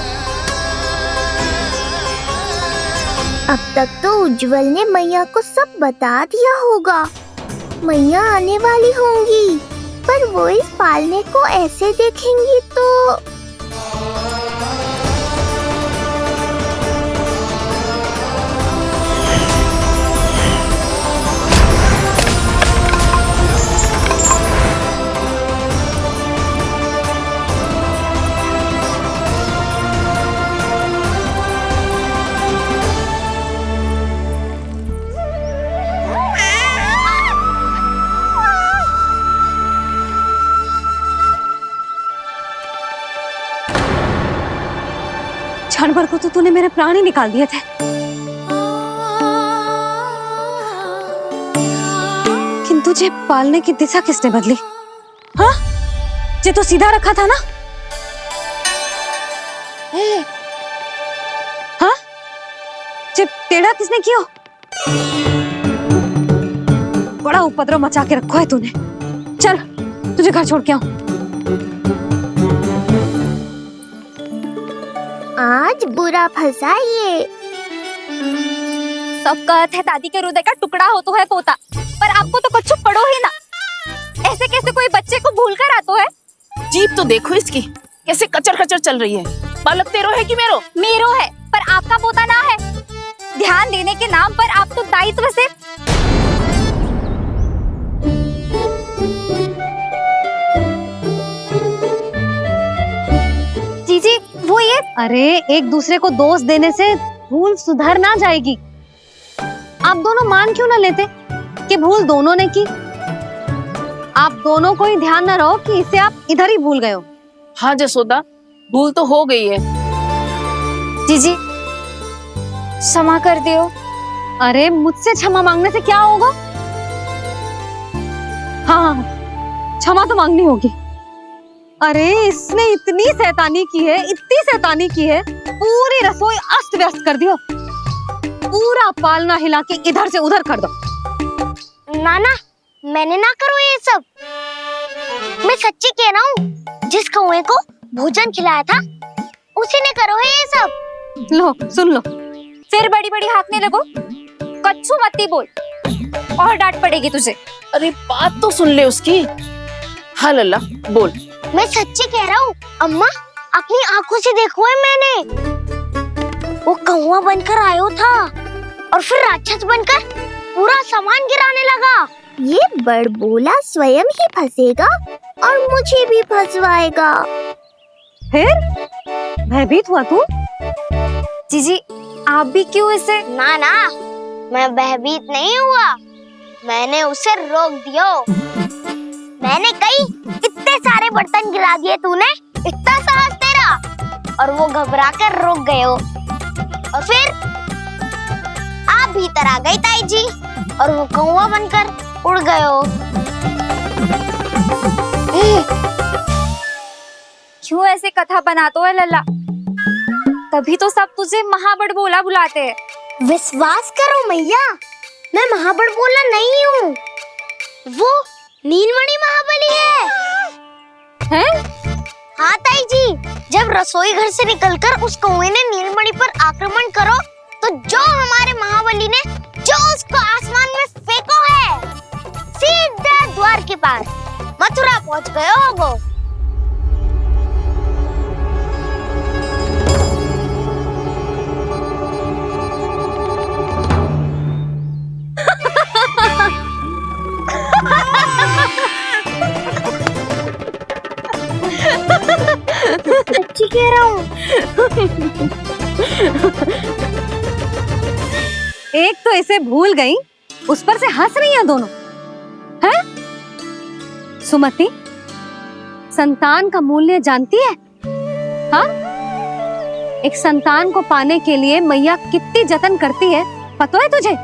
अब तक तो उज्जवल ने मैया को सब बता दिया होगा। मैया आने वाली होंगी, पर वो इस पालने को ऐसे देखेंगी तो जानवर को तो तूने मेरे प्राण ही निकाल दिए थे, किंतु तुझे पालने की दिशा किसने बदली? हाँ, जे तो सीधा रखा था ना? हाँ, जे टेढ़ा किसने किया? बड़ा उपद्रव मचा के रखा है तूने। चल तुझे घर छोड़ के आऊं। आज बुरा फंसा ये। सब कहते हैं दादी के हृदय का टुकड़ा हो तो है पोता, पर आपको तो कुछ पड़ो ही ना। ऐसे कैसे कोई बच्चे को भूल कर आतो है? जीप तो देखो इसकी, कैसे कचर कचर चल रही है। बालक तेरो है कि मेरो? मेरो है, पर आपका पोता ना है। ध्यान देने के नाम पर आप तो दायित्व से जीजी वो ये। अरे एक दूसरे को दोष देने से भूल सुधर ना जाएगी। आप दोनों मान क्यों ना लेते कि भूल दोनों ने की? आप दोनों को ही ध्यान ना रहो कि इसे आप इधर ही भूल गए हो। हाँ जसोदा, भूल तो हो गई है। जीजी क्षमा कर दियो। अरे मुझसे क्षमा मांगने से क्या होगा? हाँ, क्षमा तो मांगनी होगी। अरे इसने इतनी शैतानी की है, इतनी शैतानी की है, पूरी रसोई अस्त व्यस्त कर दियो। पूरा पालना हिला के इधर से उधर कर दो। नाना, मैंने ना करो ये सब। मैं सच्ची कह रहा हूँ, जिस कौवे को भोजन खिलाया था उसी ने करो है ये सब। लो सुन लो, फिर बड़ी बड़ी हाकने लगो। कच्छू मत बोल और डांट पड़ेगी तुझे। अरे बात तो सुन ले उसकी। हाँ लल्ला बोल। मैं सच्ची कह रहा हूँ अम्मा, अपनी आंखों से देखो है मैंने। वो कौवा बनकर आयो था और फिर राक्षस बनकर पूरा सामान गिराने लगा। ये बड़बोला स्वयं ही फंसेगा और मुझे भी फंसवाएगा। फिर भयभीत हुआ तू? जीजी आप भी क्यों इसे? ना ना, मैं भयभीत नहीं हुआ, मैंने उसे रोक दिया। मैंने कही इतने सारे बर्तन गिरा दिए तूने, इतना साहस तेरा, और वो घबरा कर रुक गए हो। और फिर आप भीतर आ गई ताई जी और वो कौवा बनकर उड़ गए हो। क्यों ऐसे कथा बनाते है लल्ला? तभी तो सब तुझे महाबड़ बोला बुलाते हैं। विश्वास करो मैया, मैं महाबड़ बोला नहीं हूँ, वो नीलमणि महाबली है। हैं? हाँ ताई जी, जब रसोई घर से निकलकर उस कौवे ने नीलमणि पर आक्रमण करो तो जो हमारे महाबली ने जो उसको आसमान में फेंको है, सीधा द्वार के पास मथुरा पहुंच गए होगो। सच्ची कह रहा हूँ। एक तो इसे भूल गई, उस पर से हंस रही हैं दोनों। हैं? सुमति, संतान का मूल्य जानती है? हाँ? एक संतान को पाने के लिए मैया कितनी जतन करती है, पता है तुझे?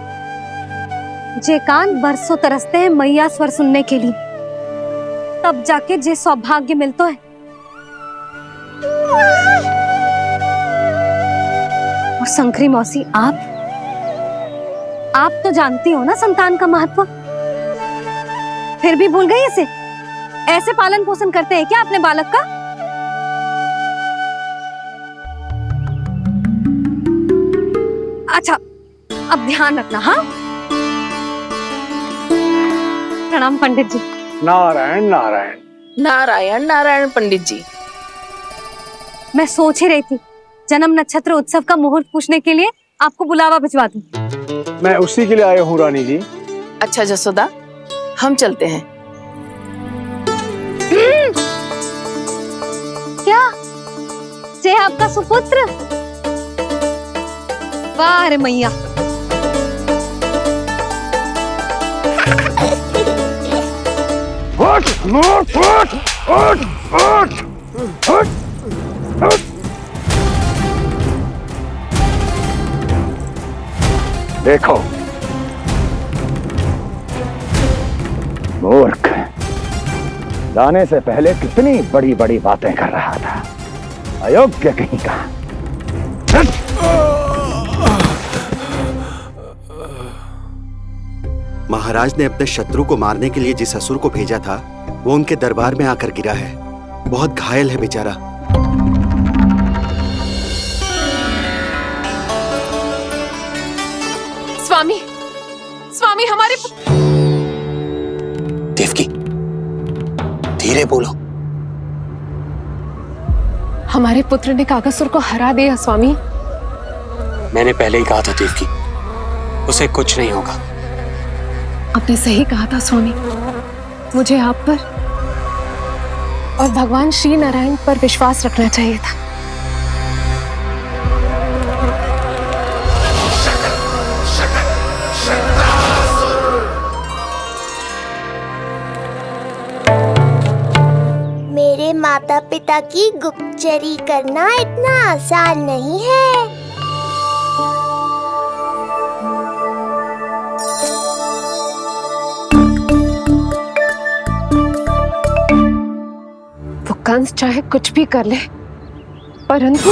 जे कान बरसों तरसते हैं मैया स्वर सुनने के लिए, तब जाके जे सौभाग्य मिलता है। और शंकरी मौसी, आप तो जानती हो ना संतान का महत्व, फिर भी भूल गई इसे? ऐसे पालन पोषण करते हैं क्या अपने बालक का? अच्छा, अब ध्यान रखना। हाँ, प्रणाम पंडित जी। नारायण नारायण। नारायण नारायण पंडित जी। मैं सोच ही रही थी जन्म नक्षत्र उत्सव का मुहूर्त पूछने के लिए आपको बुलावा भिजवा दूं। मैं उसी के लिए आया हूँ रानी जी। अच्छा जसोदा, हम चलते हैं। क्या जे आपका सुपुत्र? वाह रे मैया। उठ, उठ, उठ, उठ, उठ, उठ, उठ। देखो मूर्ख, जाने से पहले कितनी बड़ी बड़ी बातें कर रहा था, अयोग्य कहीं का। महाराज ने अपने शत्रु को मारने के लिए जिस असुर को भेजा था वो उनके दरबार में आकर गिरा है, बहुत घायल है बेचारा। स्वामी, स्वामी हमारे देवकी, धीरे बोलो। हमारे पुत्र ने काकासुर को हरा दिया स्वामी। मैंने पहले ही कहा था देवकी, उसे कुछ नहीं होगा। आपने सही कहा था स्वामी, मुझे आप पर और भगवान श्री नारायण पर विश्वास रखना चाहिए था। मेरे माता पिता की गुप्तचरी करना इतना आसान नहीं है। वो कंस चाहे कुछ भी कर ले, परंतु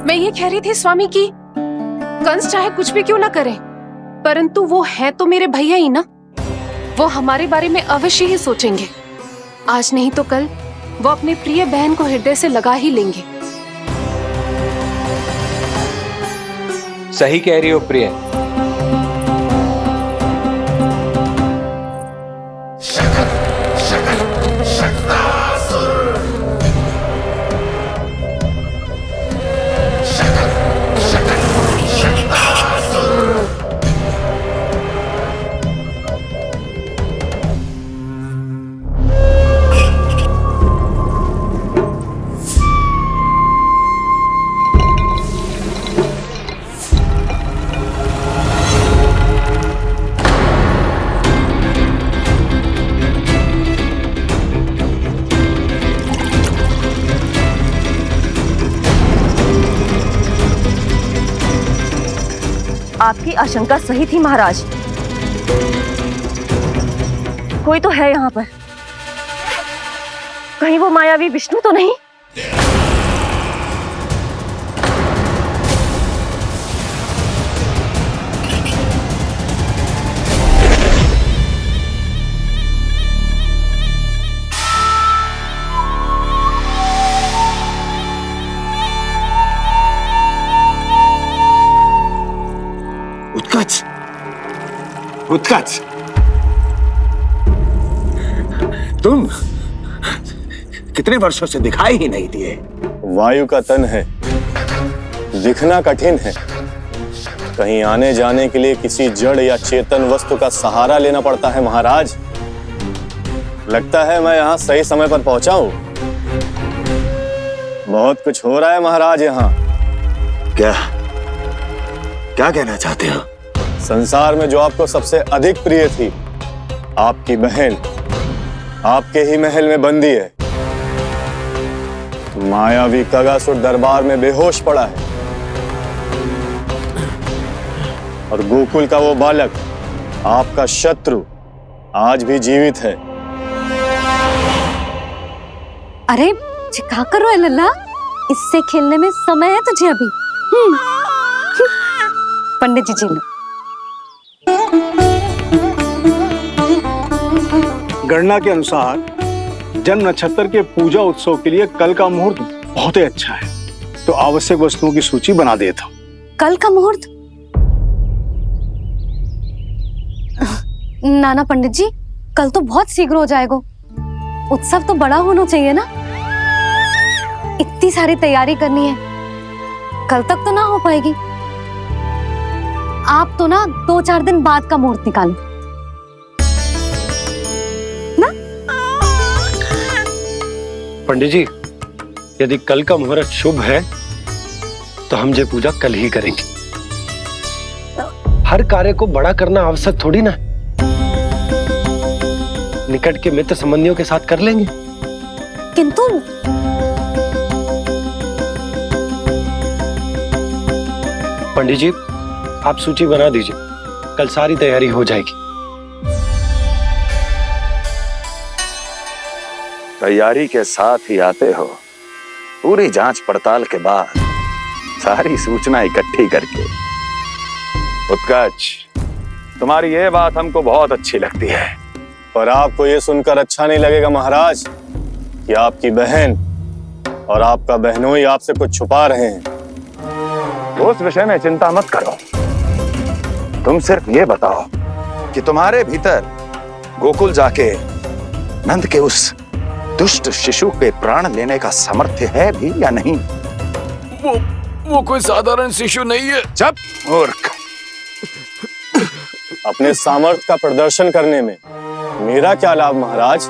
मैं ये कह रही थी स्वामी कि कंस चाहे कुछ भी क्यों ना करे, परंतु वो है तो मेरे भैया ही ना। वो हमारे बारे में अवश्य ही सोचेंगे। आज नहीं तो कल वो अपनी प्रिय बहन को हृदय से लगा ही लेंगे। सही कह रही हो प्रिय। आपकी आशंका सही थी महाराज। कोई तो है यहाँ पर। कहीं वो मायावी विष्णु तो नहीं? उत्कच, उत्कच, तुम कितने वर्षों से दिखाई ही नहीं दिए। वायु का तन है, दिखना कठिन है। कहीं आने जाने के लिए किसी जड़ या चेतन वस्तु का सहारा लेना पड़ता है महाराज। लगता है मैं यहाँ सही समय पर पहुंचा हूँ। बहुत कुछ हो रहा है महाराज यहाँ। क्या क्या कहना चाहते हो? संसार में जो आपको सबसे अधिक प्रिय थी, आपकी बहन आपके ही महल में बंदी है। मायावी कगासुर दरबार में बेहोश पड़ा है और गोकुल का वो बालक, आपका शत्रु, आज भी जीवित है। अरे क्या कर रहे हो लल्ला? इससे खेलने में समय है तुझे अभी। पंडित जी लो। गणना के अनुसार जन्म नक्षत्र के पूजा उत्सव के लिए कल का मुहूर्त बहुत ही अच्छा है, तो आवश्यक वस्तुओं की सूची बना देता हूँ। कल का मुहूर्त? नाना पंडित जी, कल तो बहुत शीघ्र हो जाएगा। उत्सव तो बड़ा होना चाहिए ना। इतनी सारी तैयारी करनी है, कल तक तो ना हो पाएगी। आप तो ना 2-4 दिन बाद का मुहूर्त निकालो ना। पंडित जी, यदि कल का मुहूर्त शुभ है तो हम ये पूजा कल ही करेंगे। हर कार्य को बड़ा करना आवश्यक थोड़ी ना। निकट के मित्र संबंधियों के साथ कर लेंगे। किंतु पंडित जी, आप सूची बना दीजिए, कल सारी तैयारी हो जाएगी। तैयारी के साथ ही आते हो, पूरी जांच पड़ताल के बाद सारी सूचना इकट्ठी करके। उत्कच, तुम्हारी ये बात हमको बहुत अच्छी लगती है। पर आपको ये सुनकर अच्छा नहीं लगेगा महाराज कि आपकी बहन और आपका बहनोई आपसे कुछ छुपा रहे हैं। उस विषय में चिंता मत करो। तुम सिर्फ ये बताओ कि तुम्हारे भीतर गोकुल जाके नंद के उस दुष्ट शिशु के प्राण लेने का सामर्थ्य है भी या नहीं? वो कोई साधारण शिशु नहीं है। चुप मूर्ख। अपने सामर्थ्य का प्रदर्शन करने में मेरा क्या लाभ महाराज?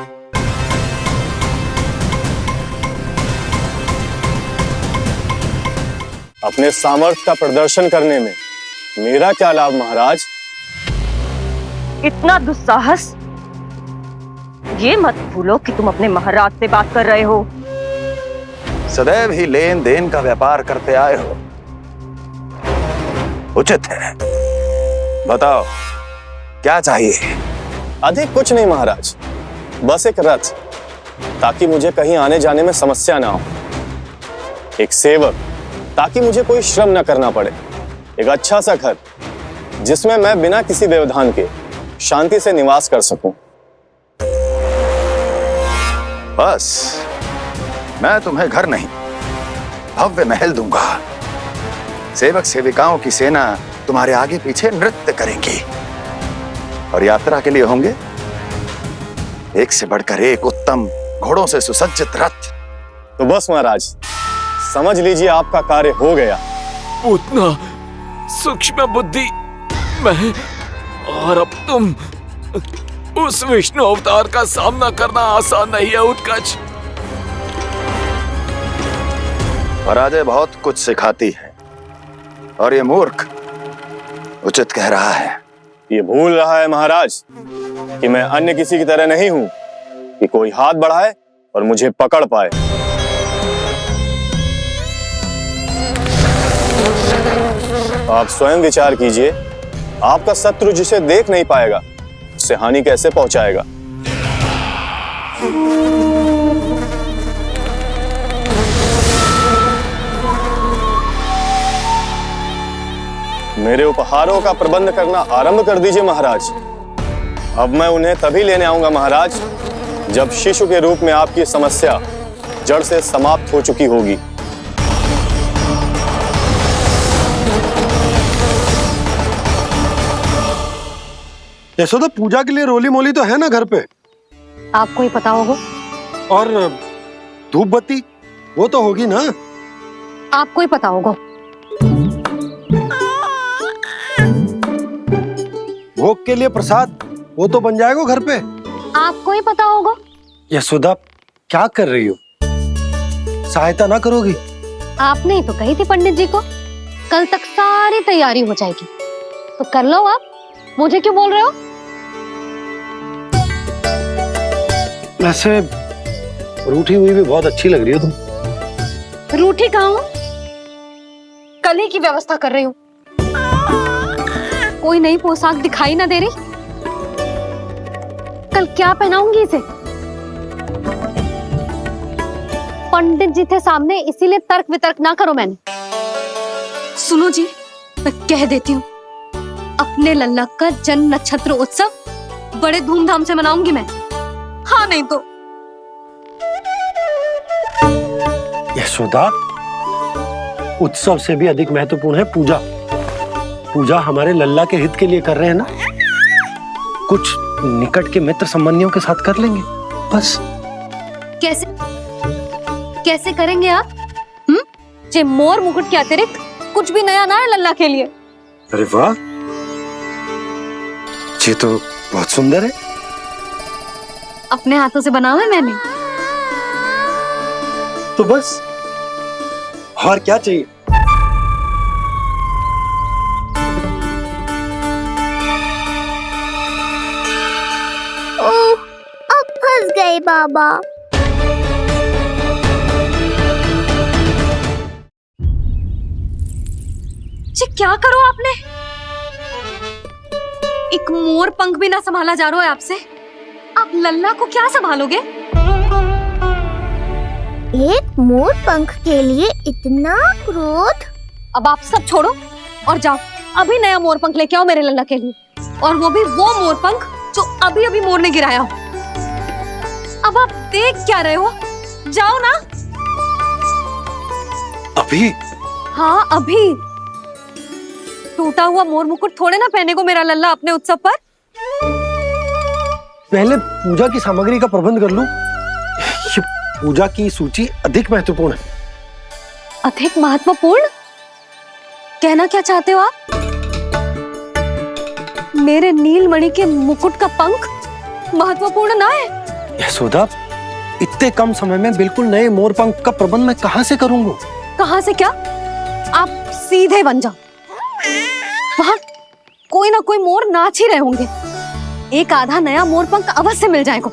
अपने सामर्थ्य का प्रदर्शन करने में मेरा क्या लाभ महाराज? इतना दुस्साहस? ये मत भूलो कि तुम अपने महाराज से बात कर रहे हो। सदैव ही लेन देन का व्यापार करते आए हो, उचित है। बताओ क्या चाहिए? अधिक कुछ नहीं महाराज, बस एक रथ, ताकि मुझे कहीं आने जाने में समस्या ना हो। एक सेवक, ताकि मुझे कोई श्रम ना करना पड़े। एक अच्छा सा घर, जिसमें मैं बिना किसी व्यवधान के शांति से निवास कर सकूं। बस, मैं तुम्हें घर नहीं, भव्य महल दूंगा। सेवक सेविकाओं की सेना तुम्हारे आगे पीछे नृत्य करेंगी और यात्रा के लिए होंगे एक से बढ़कर एक उत्तम घोड़ों से सुसज्जित रथ। तो बस महाराज, समझ लीजिए आपका कार्य हो गया। उतना सूक्ष्म बुद्धि मैं, और अब तुम, उस विष्णु अवतार का सामना करना आसान नहीं है उत्कच। पराजय बहुत कुछ सिखाती है और ये मूर्ख उचित कह रहा है। ये भूल रहा है महाराज कि मैं अन्य किसी की तरह नहीं हूं कि कोई हाथ बढ़ाए और मुझे पकड़ पाए। आप स्वयं विचार कीजिए, आपका शत्रु जिसे देख नहीं पाएगा उसे हानि कैसे पहुंचाएगा। मेरे उपहारों का प्रबंध करना आरंभ कर दीजिए महाराज। अब मैं उन्हें तभी लेने आऊंगा महाराज जब शिशु के रूप में आपकी समस्या जड़ से समाप्त हो चुकी होगी। यशोदा, पूजा के लिए रोली मोली तो है ना घर पे? आपको ही पता होगा। और धूप बत्ती वो तो होगी ना? आपको ही पता होगा। भोग के लिए प्रसाद वो तो बन जाएगा घर पे। आपको ही पता होगा। यशोदा, क्या कर रही हो? सहायता ना करोगी? आपने ही तो कही थी पंडित जी को कल तक सारी तैयारी हो जाएगी, तो कर लो आप। मुझे क्यों बोल रहे हो? वैसे रूठी हुई भी बहुत अच्छी लग रही हो तुम। रूठी कहाँ हूँ? कल ही की व्यवस्था कर रही हूँ। कोई नई पोशाक दिखाई ना दे रही। कल क्या पहनाऊंगी इसे? पंडित जी थे सामने, इसीलिए तर्क वितर्क ना करो। मैंने सुनो जी, मैं कह देती हूँ, अपने लल्ला का जन्म नक्षत्र उत्सव बड़े धूमधाम से मनाऊंगी मैं। हाँ नहीं तो। यशोदा, उत्सव से भी अधिक महत्वपूर्ण है पूजा। पूजा हमारे लल्ला के हित के लिए कर रहे हैं ना। कुछ निकट के मित्र संबंधियों के साथ कर लेंगे बस। कैसे कैसे करेंगे आप? जे मोर मुकुट के अतिरिक्त कुछ भी नया ना है लल्ला के लिए। अरे वाह, ये तो बहुत सुंदर है। अपने हाथों से बनाया है मैंने। तो बस और क्या चाहिए? ओह, अब फंस गए बाबा। जी क्या करो आपने? एक मोर पंख भी ना संभाला जा रहा है आपसे। आप लल्ला को क्या संभालोगे? एक मोर पंख के लिए इतना क्रोध? अब आप सब छोड़ो और जाओ, अभी नया मोर पंख लेके आओ मेरे लल्ला के लिए, और वो भी वो मोर पंख जो अभी अभी मोर ने गिराया हो। अब आप देख क्या रहे हो? जाओ ना। अभी? हाँ अभी। टूटा हुआ मोर मुकुट थोड़े ना पहने को मेरा लल्ला अपने उत्सव पर। पहले पूजा की सामग्री का प्रबंध कर लूं। ये पूजा की सूची अधिक महत्वपूर्ण है। अधिक महत्वपूर्ण? कहना क्या चाहते हो आप? मेरे नीलमणि के मुकुट का पंख महत्वपूर्ण ना है? यशोदा, इतने कम समय में बिल्कुल नए मोर पंख का प्रबंध मैं कहां से करूंगा? कहां से क्या? आप सीधे बन जाओ। वहां कोई ना कोई मोर नाच ही रहे होंगे। एक आधा नया मोर पंख अवश्य मिल जाएगा।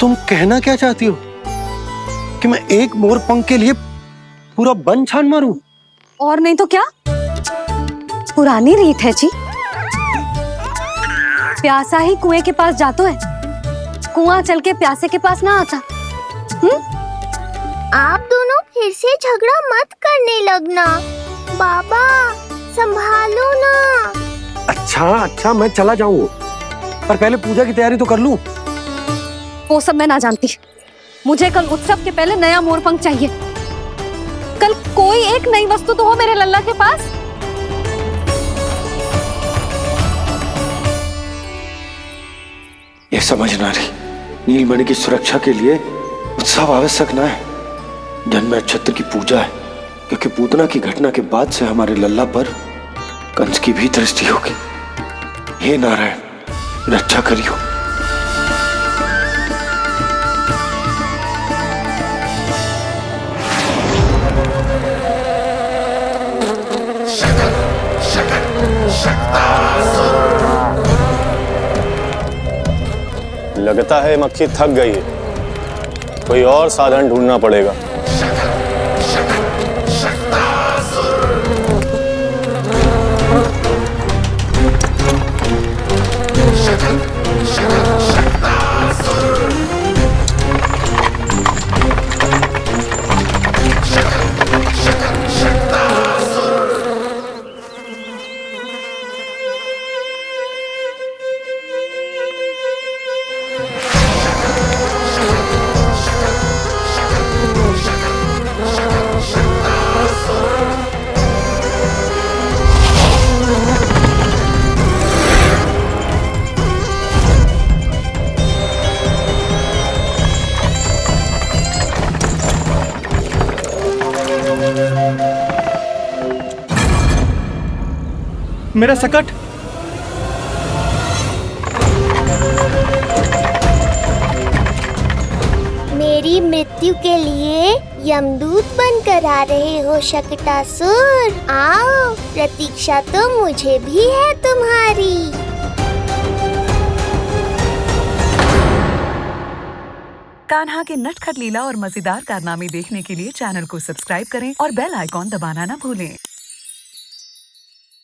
तुम कहना क्या चाहती हो कि मैं एक मोर पंख के लिए पूरा वन छान मारूं? और नहीं तो क्या, पुरानी रीत है जी। प्यासा ही कुएं के पास जाता है, कुआं चल के प्यासे के पास ना आता। आप दोनों फिर से झगड़ा मत करने लगना। बाबा संभालो ना। अच्छा मैं चला जाऊंगा, पर पहले पूजा की तैयारी तो कर लूं। वो सब मैं ना जानती। मुझे कल उत्सव के पहले नया मोर पंख चाहिए। कल कोई एक नई वस्तु तो हो मेरे लल्ला के पास। ये समझ ना रही, नीलमणि की सुरक्षा के लिए उत्सव आवश्यक ना है। जन्म नक्षत्र की पूजा है, क्योंकि पूतना की घटना के बाद से हमारे लल्ला पर कंस की भी दृष्टि होगी। हे नारायण, रक्षा करियो। लगता है मक्खी थक गई है, कोई और साधन ढूंढना पड़ेगा। मेरा सकट। मेरी मृत्यु के लिए यमदूत बनकर आ रहे हो शकटासुर? आओ, प्रतीक्षा तो मुझे भी है तुम्हारी। कान्हा के नटखट लीला और मजेदार कारनामे देखने के लिए चैनल को सब्सक्राइब करें और बेल आइकॉन दबाना ना भूलें।